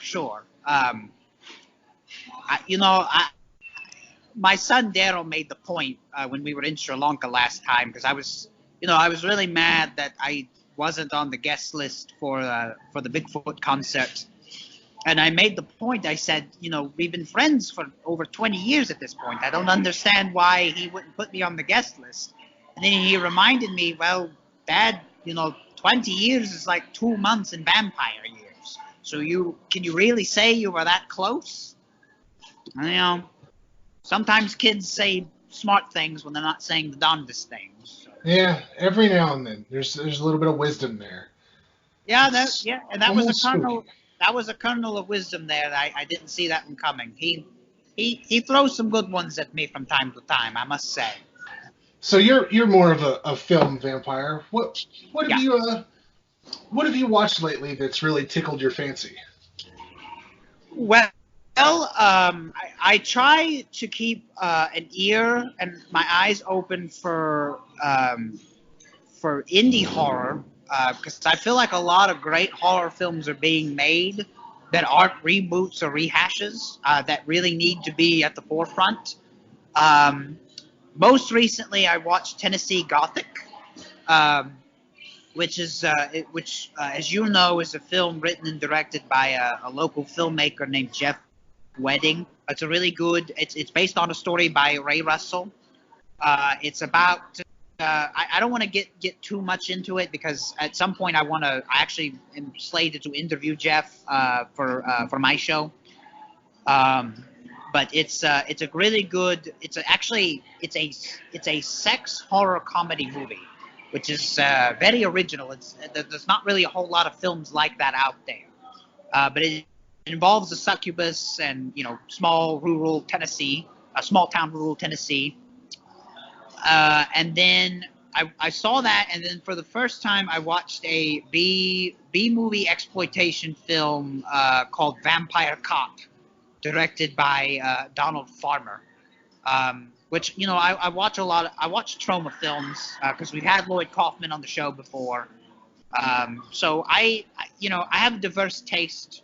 My son Daryl made the point when we were in Sri Lanka last time, because I was really mad that I wasn't on the guest list for the Bigfoot concert, and I made the point. I said, we've been friends for over 20 years at this point. I don't understand why he wouldn't put me on the guest list. And then he reminded me, well, Dad, 20 years is like 2 months in vampire years. So can you really say you were that close? Sometimes kids say smart things when they're not saying the darndest things. So. Yeah, every now and then there's a little bit of wisdom there. Yeah, and that was a kernel. Spooky. That was a kernel of wisdom there. I didn't see that one coming. He throws some good ones at me from time to time, I must say. So you're more of a film vampire. What have you watched lately that's really tickled your fancy? Well, I try to keep an ear and my eyes open for indie horror, because I feel like a lot of great horror films are being made that aren't reboots or rehashes, that really need to be at the forefront. Most recently, I watched Tennessee Gothic, which, as you know, is a film written and directed by a local filmmaker named Jeff Wedding. It's a really good. It's based on a story by Ray Russell. It's about. I don't want to get too much into it, because at some point I actually am slated to interview Jeff for my show. But it's a really good. It's a sex horror comedy movie, which is very original. There's not really a whole lot of films like that out there, but it involves a succubus and small town rural Tennessee, and then I saw that, and then for the first time I watched a B movie exploitation film called Vampire Cop, directed by Donald Farmer, which I watch a lot. I watch trauma films because we've had Lloyd Kaufman on the show before, so I have a diverse taste.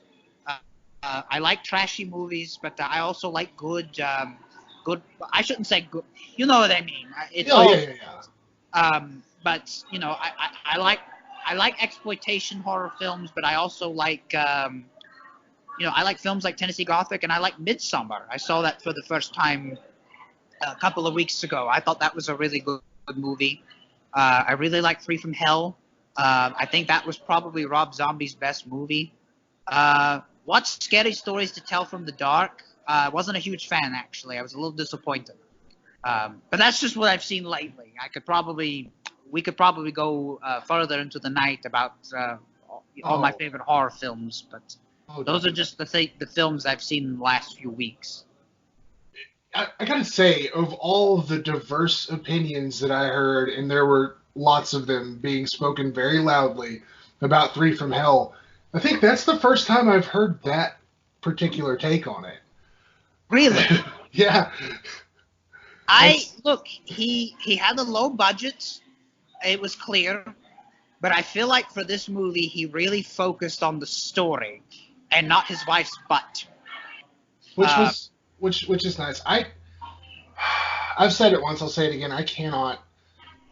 I like trashy movies, but I also like good. I shouldn't say good. You know what I mean? But I like exploitation horror films, but I also like. I like films like Tennessee Gothic, and I like Midsommar. I saw that for the first time a couple of weeks ago. I thought that was a really good movie. I really like Three from Hell. I think that was probably Rob Zombie's best movie. Watched Scary Stories to Tell from the Dark. Wasn't a huge fan, actually. I was a little disappointed. But that's just what I've seen lately. We could probably go further into the night about all my favorite horror films, but those are just the films I've seen in the last few weeks. I gotta say, of all the diverse opinions that I heard, and there were lots of them being spoken very loudly about Three from Hell, I think that's the first time I've heard that particular take on it. Really? Yeah. Look, he had a low budget. It was clear. But I feel like for this movie, he really focused on the story and not his wife's butt. Which is nice. I've said it once. I'll say it again. I cannot.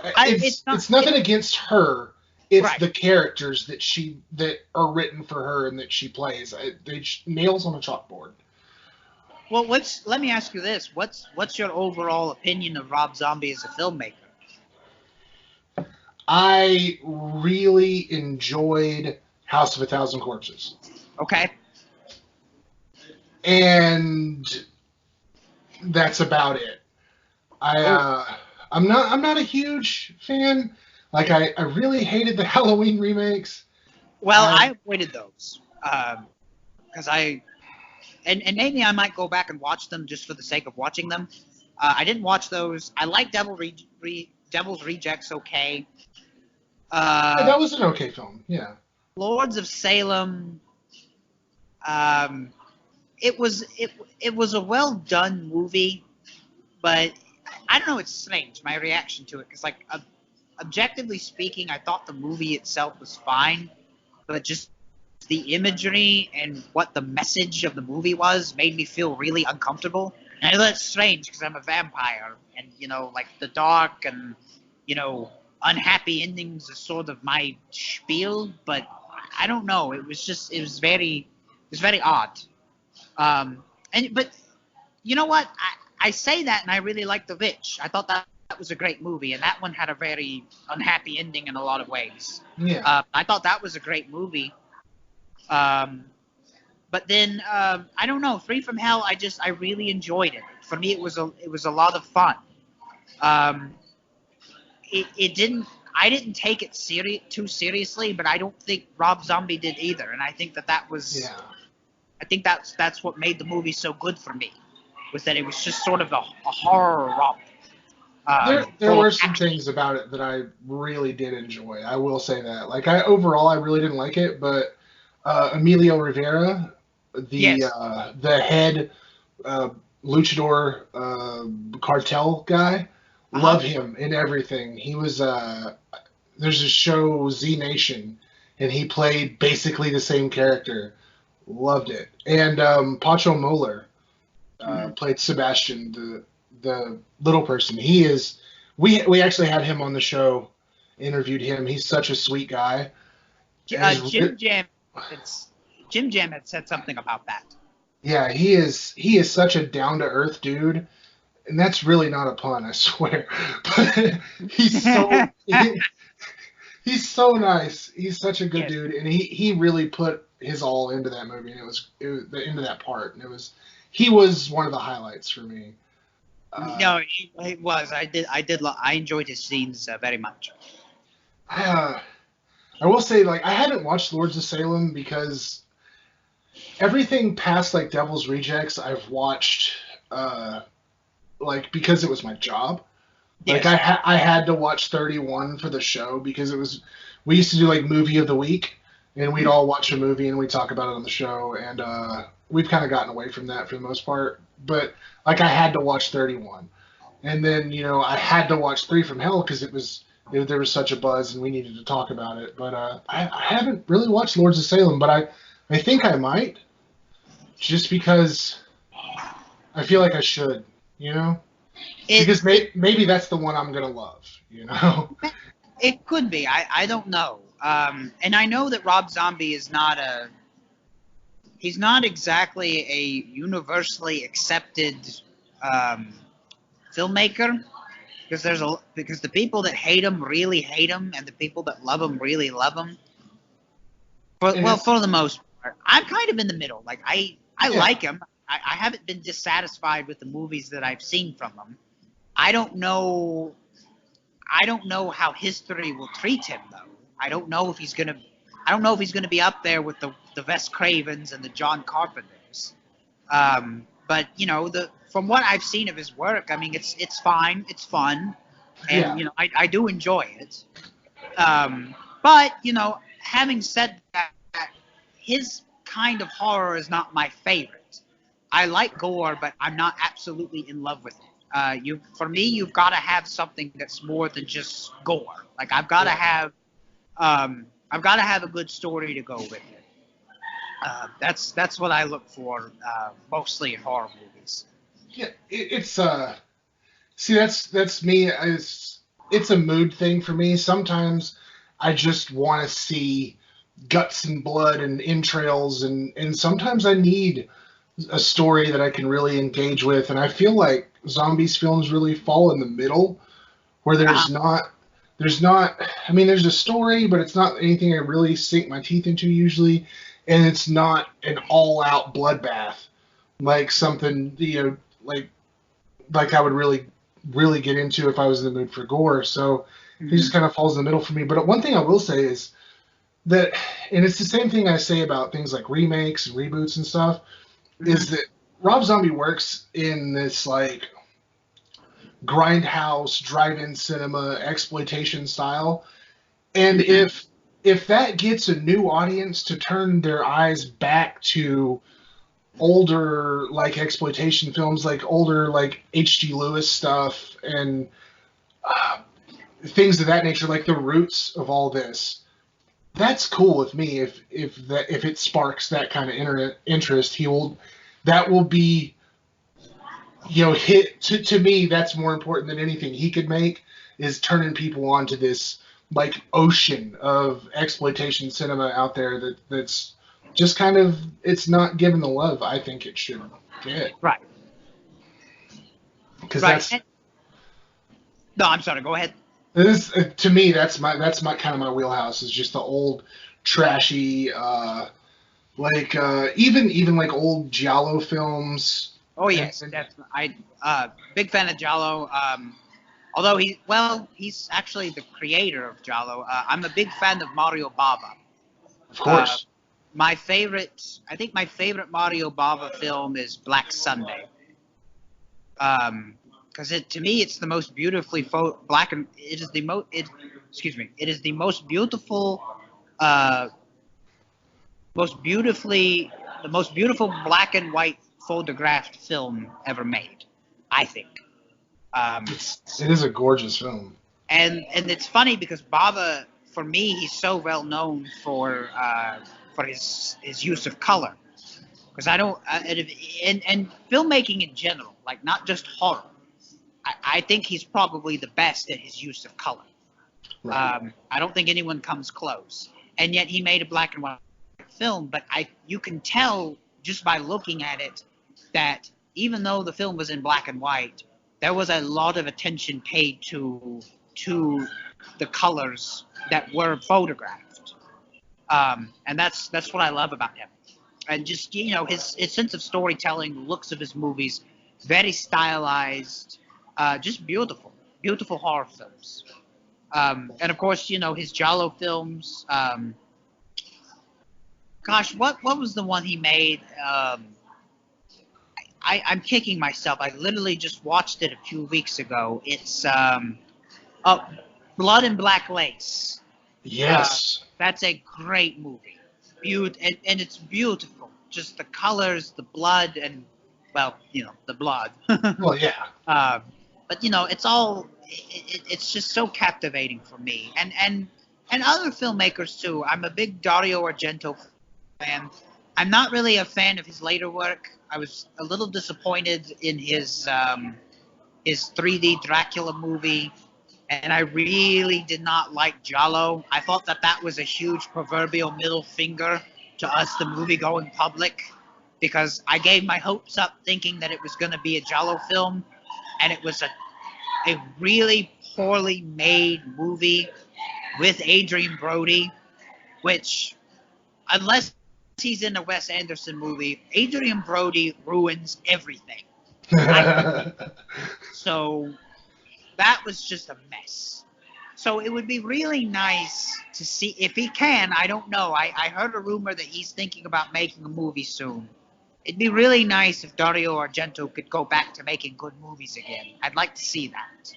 It's nothing against her. It's right. The characters that are written for her and that she plays. Nails on a chalkboard. Well, let me ask you this: what's your overall opinion of Rob Zombie as a filmmaker? I really enjoyed House of a Thousand Corpses. Okay. And that's about it. I'm not a huge fan. Like I really hated the Halloween remakes. Well, I avoided those because and maybe I might go back and watch them just for the sake of watching them. I didn't watch those. I like Devil's Rejects. Okay. Yeah, that was an okay film. Yeah. Lords of Salem. It was a well done movie, but I don't know. It's strange my reaction to it because like objectively speaking, I thought the movie itself was fine, but just the imagery and what the message of the movie was made me feel really uncomfortable. And I know that's strange because I'm a vampire, and like the dark and unhappy endings is sort of my spiel, but I don't know. It was very odd. But you know what? I say that, and I really like The Witch. I thought that was a great movie, and that one had a very unhappy ending in a lot of ways. Yeah. I thought that was a great movie. But then I don't know. Free from Hell, I really enjoyed it. For me, it was a lot of fun. I didn't take it too seriously, but I don't think Rob Zombie did either, and I think that was. Yeah. I think that's what made the movie so good for me, was that it was just sort of a horror romp. There were some things about it that I really did enjoy. I will say that. Like overall, I really didn't like it, but Emilio Rivera, the head luchador cartel guy, love him in everything. He was there's a show Z Nation, and he played basically the same character. Loved it. And Pacho Moeller played Sebastian, the little person. He is. We actually had him on the show, interviewed him. He's such a sweet guy. Jim Jam had said something about that. Yeah, he is such a down to earth dude, and that's really not a pun, I swear. But he's so nice. He's such a good dude, and he really put his all into that movie, and it was into that part, and he was one of the highlights for me. No, he was. I enjoyed his scenes very much. I will say, like, I hadn't watched Lords of Salem because everything past like Devil's Rejects I've watched, like because it was my job. Yes. Like I had to watch 31 for the show because we used to do like movie of the week, and we'd all watch a movie and we'd talk about it on the show, and we've kind of gotten away from that for the most part. But like I had to watch 31, and then I had to watch Three from Hell because there was such a buzz and we needed to talk about it. But I haven't really watched Lords of Salem, but I think I might, just because I feel like I should, because maybe that's the one I'm gonna love, It could be. I don't know. And I know that Rob Zombie is he's not exactly a universally accepted filmmaker, because the people that hate him really hate him, and the people that love him really love him. For the most part, I'm kind of in the middle. Like I like him. I haven't been dissatisfied with the movies that I've seen from him. I don't know how history will treat him, though. I don't know if he's gonna be up there with the Wes Cravens and the John Carpenters. But from what I've seen of his work, I mean, it's fine, it's fun, and Yeah. you know, I do enjoy it. But you know, having said that, his kind of horror is not my favorite. I like gore, but I'm not absolutely in love with it. For me, you've got to have something that's more than just gore. Like I've got to have a good story to go with it. That's what I look for mostly in horror movies. Yeah, it's see, that's me. It's a mood thing for me. Sometimes I just want to see guts and blood and entrails, and sometimes I need a story that I can really engage with. And I feel like zombies films really fall in the middle, where there's not. I mean, there's a story, but it's not anything I really sink my teeth into usually, and it's not an all-out bloodbath like something like I would really get into if I was in the mood for gore. So he just kind of falls in the middle for me. But one thing I will say is that, and it's the same thing I say about things like remakes and reboots and stuff, is that Rob Zombie works in this like grindhouse drive-in cinema exploitation style, and if that gets a new audience to turn their eyes back to older like exploitation films, like older like H.G. Lewis stuff and things of that nature, like the roots of all this, that's cool with me. If it sparks that kind of interest, that will be, you know, hit to me. That's more important than anything he could make, is turning people onto this like ocean of exploitation cinema out there that's just kind of, it's not given the love I think it should get. Right. Because Right. No, I'm sorry. Go ahead. this to me, that's my kind of my wheelhouse, is just the old trashy, even like old Giallo films. Oh yes, big fan of Giallo. Although he's actually the creator of Giallo. I'm a big fan of Mario Bava. Of course. I think my favorite Mario Bava film is Black Sunday. Because to me, it's the most beautifully it is the most, it is the most beautiful, the most beautiful black and white photographed film ever made, I think. It is a gorgeous film. And it's funny because Bava, for me, he's so well known for his use of color. Because I don't, and filmmaking in general, like not just horror, I think he's probably the best at his use of color. Right. I don't think anyone comes close. And yet he made a black and white film, but you can tell just by looking at it that even though the film was in black and white, there was a lot of attention paid to the colors that were photographed. And that's what I love about him. And just, you know, his sense of storytelling, the looks of his movies, very stylized, just beautiful horror films. And of course, you know, his Giallo films. Gosh, what was the one he made? I'm kicking myself. I literally just watched it a few weeks ago. It's Blood and Black Lace. Yes. That's a great movie. And it's beautiful. Just the colors, the blood, and, well, you know, the blood. Well, yeah. But, you know, it's just so captivating for me. And other filmmakers, too. I'm a big Dario Argento fan. I'm not really a fan of his later work. I was a little disappointed in his 3D Dracula movie. And I really did not like Giallo. I thought that was a huge proverbial middle finger to us, the movie-going public, because I gave my hopes up thinking that it was going to be a Giallo film, and it was a really poorly made movie with Adrian Brody, which, unless he's in a Wes Anderson movie, Adrian Brody ruins everything. So that was just a mess. So it would be really nice to see, if he can, I don't know. I heard a rumor that he's thinking about making a movie soon. It'd be really nice if Dario Argento could go back to making good movies again. I'd like to see that.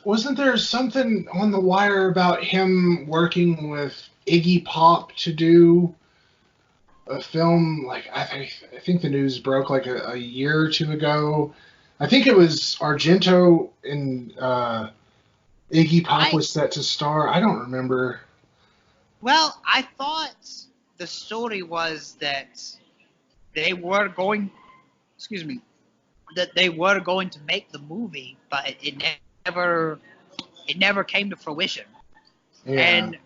Wasn't there something on the wire about him working with Iggy Pop to do a film? Like I think the news broke like a year or two ago. I think it was Argento and Iggy Pop was set to star. I don't remember. Well, I thought the story was that they were going, excuse me, that they were going to make the movie, but it never came to fruition. Yeah. And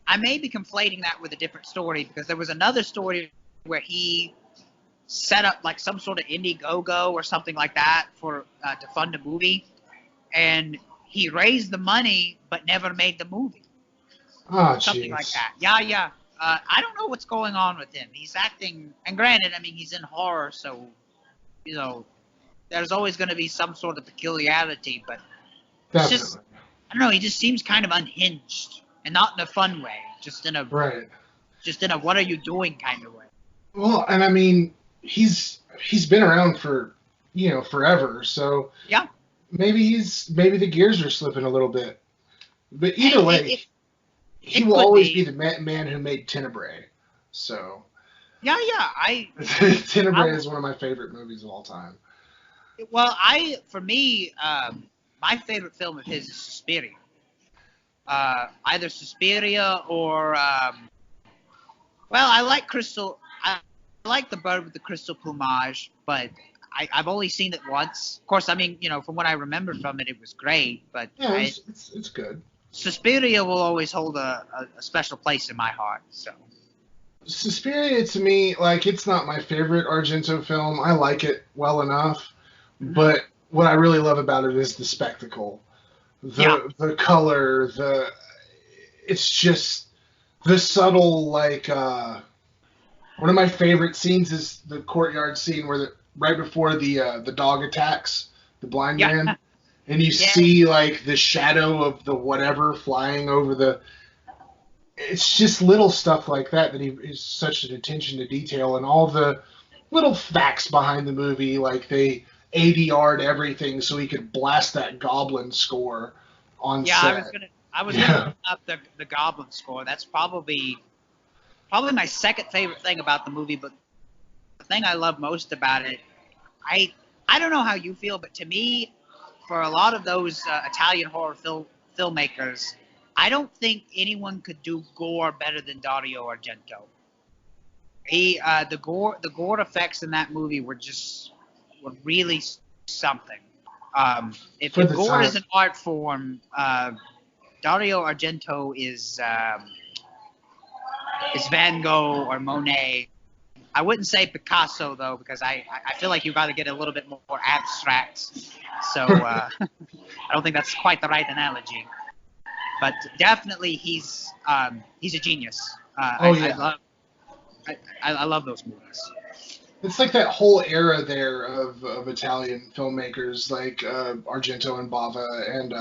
I may be conflating that with a different story, because there was another story where he set up like some sort of Indiegogo or something like that for to fund a movie, and he raised the money but never made the movie. Oh, Something like that. Yeah. I don't know what's going on with him. He's acting, and granted, I mean, he's in horror, so, you know, there's always going to be some sort of peculiarity, but it's just, I don't know, he just seems kind of unhinged, and not in a fun way, just in a what are you doing kind of way. Well, and I mean, he's been around for, forever, so yeah, maybe the gears are slipping a little bit. But either way, he will always be the man who made Tenebrae. So yeah, Tenebrae is one of my favorite movies of all time. Well, for me, my favorite film of his is Suspiria. Either Suspiria or I like The Bird with the Crystal Plumage, but I've only seen it once. Of course, I mean, from what I remember from it, it was great, but yeah, it's good. Suspiria will always hold a special place in my heart. So Suspiria, to me, like, it's not my favorite Argento film. I like it well enough, but what I really love about it is the spectacle, the color, it's just the subtle, like, one of my favorite scenes is the courtyard scene where right before the dog attacks the blind man. And you see, like, the shadow of the whatever flying over it's just little stuff like that he is such an attention to detail, and all the little facts behind the movie, like they ADR'd everything so he could blast that Goblin score on set. I was gonna look up the Goblin score. That's probably my second favorite thing about the movie, but the thing I love most about it, I don't know how you feel, but to me, for a lot of those Italian horror filmmakers, I don't think anyone could do gore better than Dario Argento. The gore effects in that movie were really something. If gore is an art form, Dario Argento is Van Gogh or Monet. I wouldn't say Picasso, though, because I feel like you've got to get a little bit more abstract. So I don't think that's quite the right analogy. But definitely he's a genius. I love those movies. It's like that whole era there of Italian filmmakers like Argento and Bava and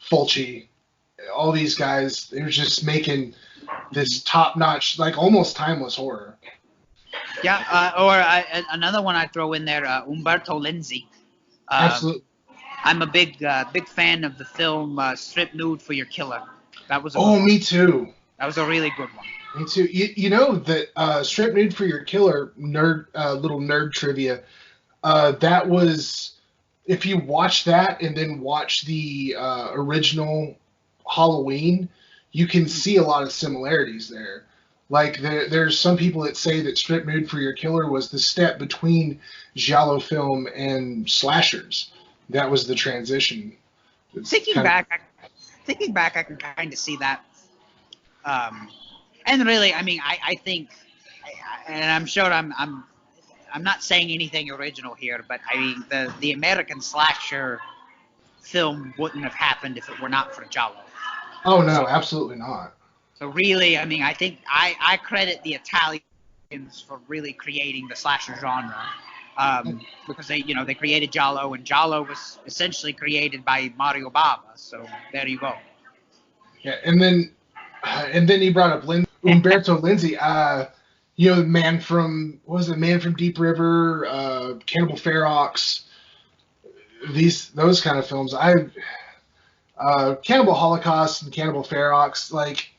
Fulci. All these guys, they were just making this top-notch, like almost timeless horror. Yeah, another one I throw in there, Umberto Lenzi. Absolutely. I'm a big fan of the film Strip Nude for Your Killer. That was me too. That was a really good one. Me too. You know that Strip Nude for Your Killer, little nerd trivia, that was, if you watch that and then watch the original Halloween, you can see a lot of similarities there. Like, there's some people that say that Strip Nude for Your Killer was the step between Giallo film and slashers. That was the transition. Thinking back, I can kind of see that. And really, I mean, I think, and I'm sure I'm not saying anything original here, but I mean, the American slasher film wouldn't have happened if it were not for Giallo. Oh no, absolutely not. So really, I mean, I think I credit the Italians for really creating the slasher genre, because they created Giallo, and Giallo was essentially created by Mario Bava. So there you go. Yeah, and then he brought up Umberto Lenzi. you know, Man from Deep River, Cannibal Ferox, those kind of films. Cannibal Holocaust and Cannibal Ferox, like,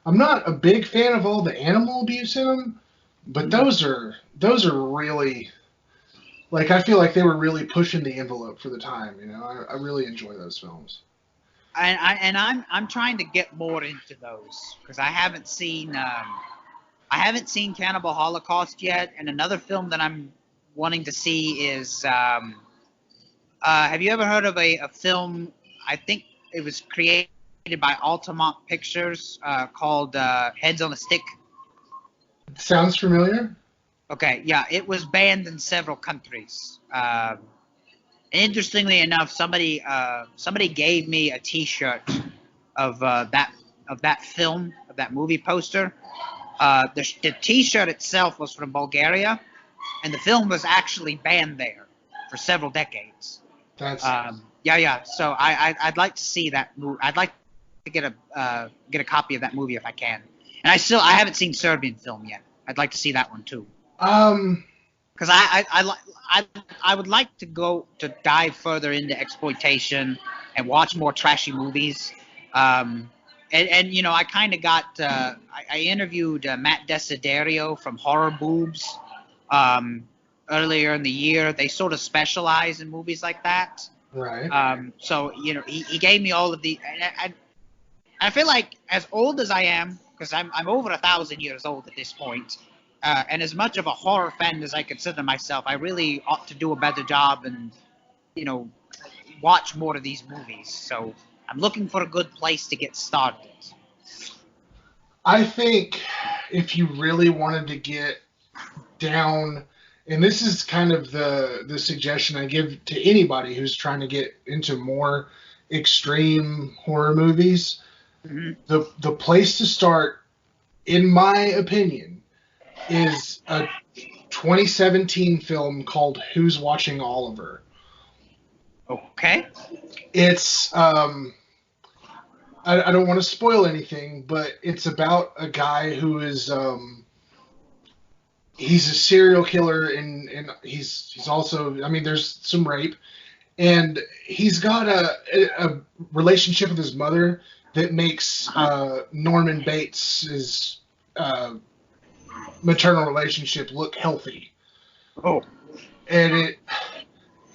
I'm not a big fan of all the animal abuse in them, but those are really, like, I feel like they were really pushing the envelope for the time. You know, I really enjoy those films. And I'm trying to get more into those because I haven't seen Cannibal Holocaust yet. And another film that I'm wanting to see is have you ever heard of a film? I think it was created by Altamont Pictures called Heads on a Stick. Sounds familiar. Okay, yeah, it was banned in several countries. Interestingly enough, somebody gave me a T-shirt of that film, of that movie poster. The T-shirt itself was from Bulgaria, and the film was actually banned there for several decades. That's yeah. So I'd like to see that movie. I'd like to get a copy of that movie if I can. And I haven't seen Serbian film yet. I'd like to see that one too. Because I would like to dive further into exploitation and watch more trashy movies. And you know, I kind of got I interviewed Matt Desiderio from Horror Boobs earlier in the year. They sort of specialize in movies like that. right. So you know, he gave me all of the. And I feel like as old as I am, because I'm over 1,000 years old at this point, and as much of a horror fan as I consider myself, I really ought to do a better job and, you know, watch more of these movies. So I'm looking for a good place to get started. I think if you really wanted to get down, and this is kind of the suggestion I give to anybody who's trying to get into more extreme horror movies, the place to start, in my opinion, is a 2017 film called Who's Watching Oliver. Okay. It's I don't want to spoil anything, but it's about a guy who is he's a serial killer, and he's also, I mean, there's some rape, and he's got a relationship with his mother that makes Norman Bates's maternal relationship look healthy. Oh. And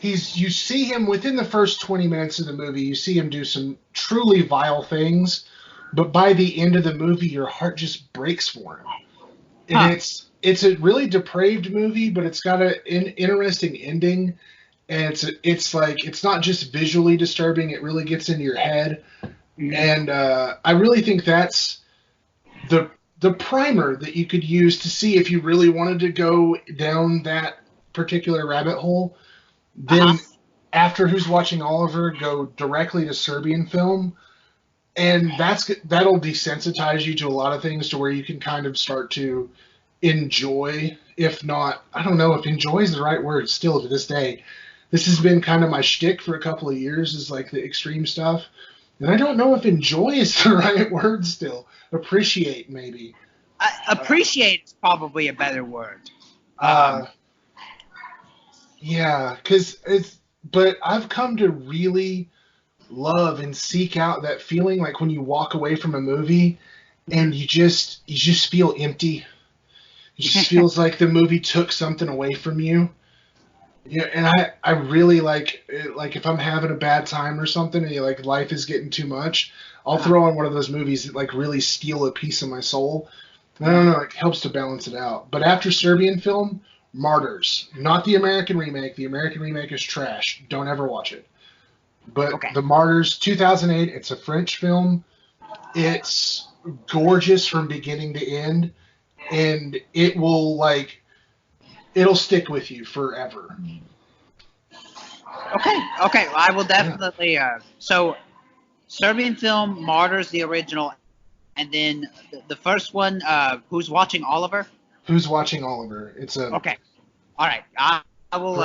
you see him within the first 20 minutes of the movie, you see him do some truly vile things, but by the end of the movie, your heart just breaks for him. And it's a really depraved movie, but it's got an interesting ending, and it's like, it's not just visually disturbing, it really gets into your head. And I really think that's the primer that you could use to see if you really wanted to go down that particular rabbit hole. Then after Who's Watching Oliver, go directly to Serbian film, and that'll desensitize you to a lot of things to where you can kind of start to enjoy, if not, I don't know if enjoy is the right word still to this day. This has been kind of my shtick for a couple of years, is like the extreme stuff. And I don't know if enjoy is the right word still. Appreciate, maybe. Appreciate is probably a better word. Yeah, but I've come to really love and seek out that feeling, like when you walk away from a movie and you just feel empty. It just feels like the movie took something away from you. Yeah, and I really like if I'm having a bad time or something, and like life is getting too much, I'll throw on one of those movies that like really steal a piece of my soul. And I don't know, it helps to balance it out. But after Serbian film, Martyrs, not the American remake. The American remake is trash. Don't ever watch it. But The Martyrs, 2008. It's a French film. It's gorgeous from beginning to end, and it'll stick with you forever. Okay. Well, I will definitely. So, Serbian film, Martyrs, the original, and then the first one, Who's Watching Oliver? Who's Watching Oliver? It's a Okay. All right. I will.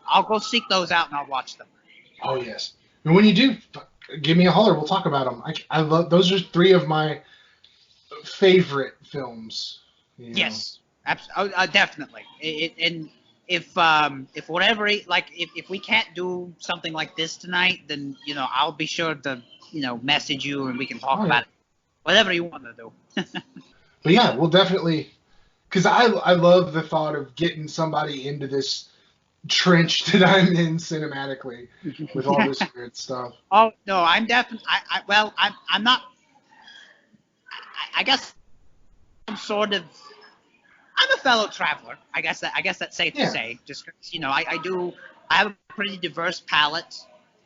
I'll go seek those out and I'll watch them. Oh yes. And when you do, give me a holler. We'll talk about them. I love those. Are three of my favorite films. You know? Yes, definitely. And if whatever, like if we can't do something like this tonight, then I'll be sure to message you and we can talk about it. Whatever you want to do. But yeah, we'll definitely, because I love the thought of getting somebody into this trench that I'm in cinematically with all this weird stuff. Oh no, I'm definitely. I'm not. I guess I'm sort of. I'm a fellow traveler. I guess that's safe to say. Just I have a pretty diverse palette,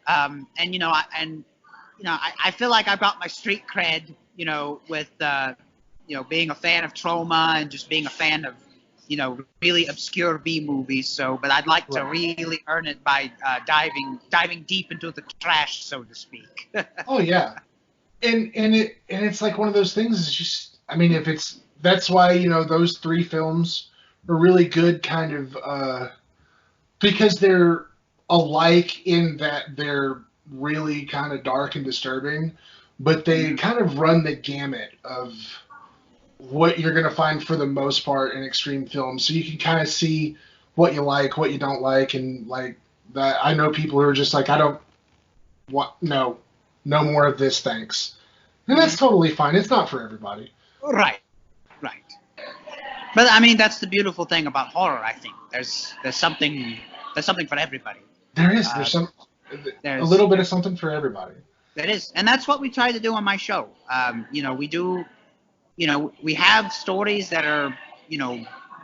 and I feel like I've got my street cred, with being a fan of Troma and just being a fan of really obscure B movies. So, but I'd like to really earn it by diving deep into the trash, so to speak. Oh yeah, and it's like one of those things. Is just, I mean, that's why those three films are really good, kind of because they're alike in that they're really kind of dark and disturbing, but they kind of run the gamut of what you're going to find for the most part in extreme films. So you can kind of see what you like, what you don't like, and like that. I know people who are just like, I don't want, no more of this, thanks. And that's totally fine. It's not for everybody. Right. But I mean, that's the beautiful thing about horror. I think there's something for everybody. There's a little bit of something for everybody. There is, and that's what we try to do on my show. We do. We have stories that are,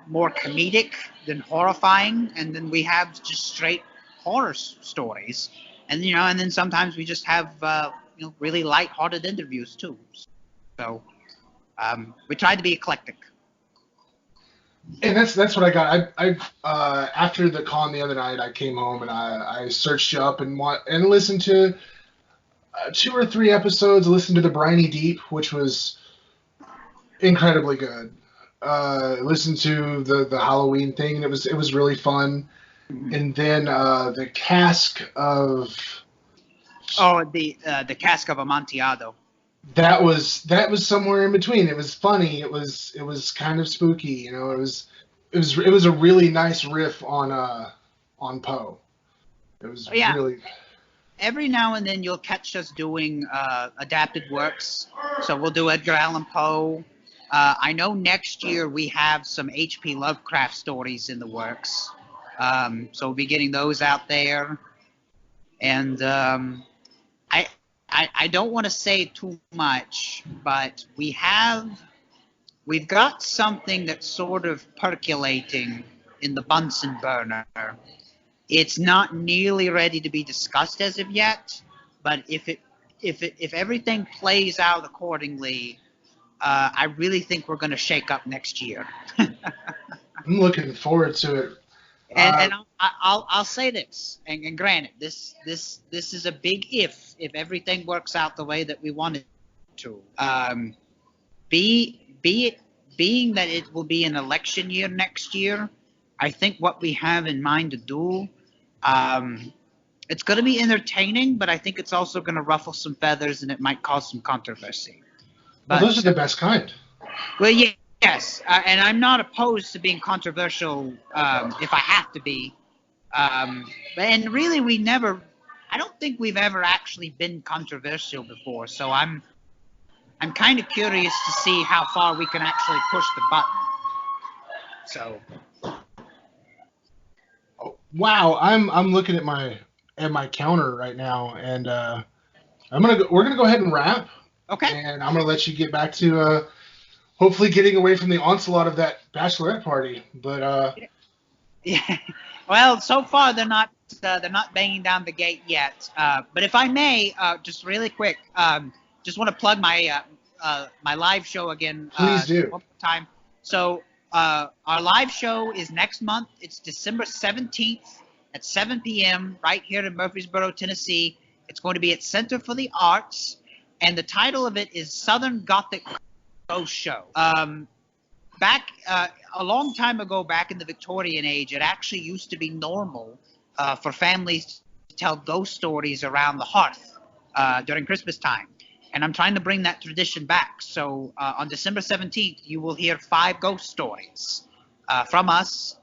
more comedic than horrifying, and then we have just straight horror stories, and and then sometimes we just have really light-hearted interviews too. So we try to be eclectic. And that's what I got. I after the con the other night, I came home and I searched you up and listened to 2 or 3 episodes. Listened to the Briny Deep, which was incredibly good. Listened to the Halloween thing, and it was really fun. And then the Cask of the Cask of Amontillado. That was somewhere in between. It was funny. It was kind of spooky. It was a really nice riff on Poe. It was really. Every now and then you'll catch us doing adapted works. So we'll do Edgar Allan Poe. I know next year we have some H.P. Lovecraft stories in the works. So we'll be getting those out there. And I don't want to say too much, but we've got something that's sort of percolating in the Bunsen burner. It's not nearly ready to be discussed as of yet, but if everything plays out accordingly, I really think we're going to shake up next year. I'm looking forward to it. And I'll say this, and granted, this is a big if everything works out the way that we want it to. Being that it will be an election year next year, I think what we have in mind to do, it's going to be entertaining, but I think it's also going to ruffle some feathers and it might cause some controversy. Well, those are the best kind. Well, yeah. Yes, and I'm not opposed to being controversial if I have to be. And really, I don't think we've ever actually been controversial before. So I'm kind of curious to see how far we can actually push the button. So. Oh, wow, I'm looking at my counter right now, and we're gonna go ahead and wrap. Okay. And I'm gonna let you get back to. Hopefully getting away from the onslaught of that bachelorette party, but yeah. Well, so far they're not banging down the gate yet. But if I may, just really quick, just want to plug my my live show again. Please do. One more time. So our live show is next month. It's December 17th at 7 p.m. right here in Murfreesboro, Tennessee. It's going to be at Center for the Arts, and the title of it is Southern Gothic Ghost Show. Back a long time ago, back in the Victorian age, it actually used to be normal for families to tell ghost stories around the hearth during Christmas time. and I'm trying to bring that tradition back. So on December 17th, you will hear 5 ghost stories from us.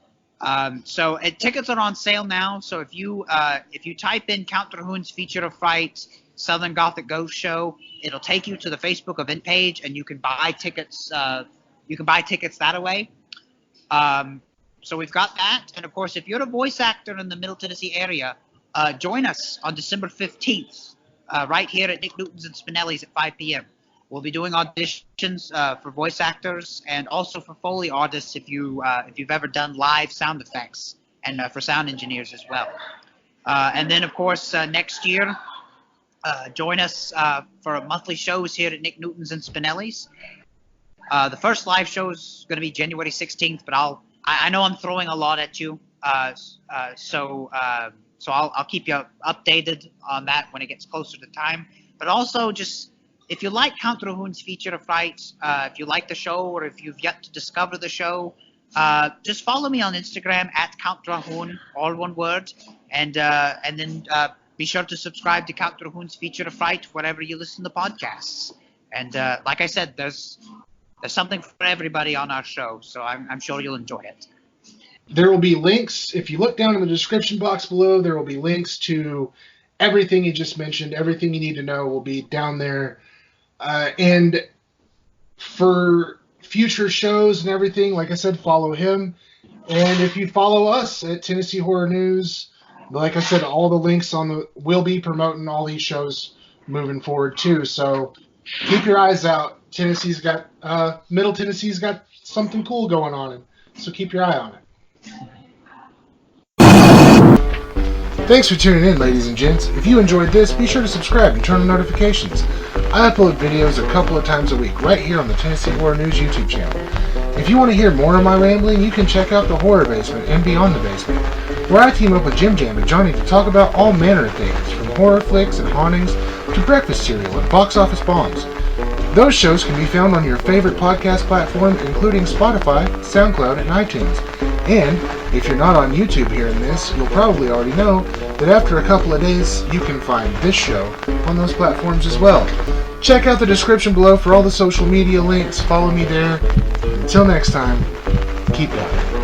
So tickets are on sale now. So if you type in Count Drahoon's Feature of Fright Southern Gothic Ghost Show, it'll take you to the Facebook event page, and you can buy tickets. You can buy tickets that way. So we've got that, and of course, if you're a voice actor in the Middle Tennessee area, join us on December 15th, right here at Nick Newton's and Spinelli's at 5 p.m. We'll be doing auditions for voice actors and also for Foley artists if you've ever done live sound effects, and for sound engineers as well. And then, of course, next year, join us for monthly shows here at Nick Newton's and Spinelli's. The first live show is going to be January 16th, but I know I'm throwing a lot at you, so I'll keep you updated on that when it gets closer to time. But also, just if you like Count Drahoon's Feature of Fright, if you like the show, or if you've yet to discover the show, just follow me on Instagram at Count Drahoon, all one word, and then be sure to subscribe to Count Drahoon's Feature of Fright wherever you listen to podcasts. And like I said, there's something for everybody on our show, so I'm sure you'll enjoy it. There will be links. If you look down in the description box below, there will be links to everything you just mentioned. Everything you need to know will be down there. And for future shows and everything, like I said, follow him. And if you follow us at Tennessee Horror News, like I said, all the links we'll be promoting all these shows moving forward too. So keep your eyes out. Middle Tennessee's got something cool going on, so keep your eye on it. Thanks for tuning in, ladies and gents. If you enjoyed this, be sure to subscribe and turn on notifications. I upload videos a couple of times a week right here on the Tennessee Horror News YouTube channel. If you want to hear more of my rambling, you can check out the Horror Basement and Beyond the Basement, where I team up with Jim Jam and Johnny to talk about all manner of things, from horror flicks and hauntings to breakfast cereal and box office bombs. Those shows can be found on your favorite podcast platform, including Spotify, SoundCloud, and iTunes. And if you're not on YouTube hearing this, you'll probably already know that after a couple of days, you can find this show on those platforms as well. Check out the description below for all the social media links. Follow me there. Until next time, keep going.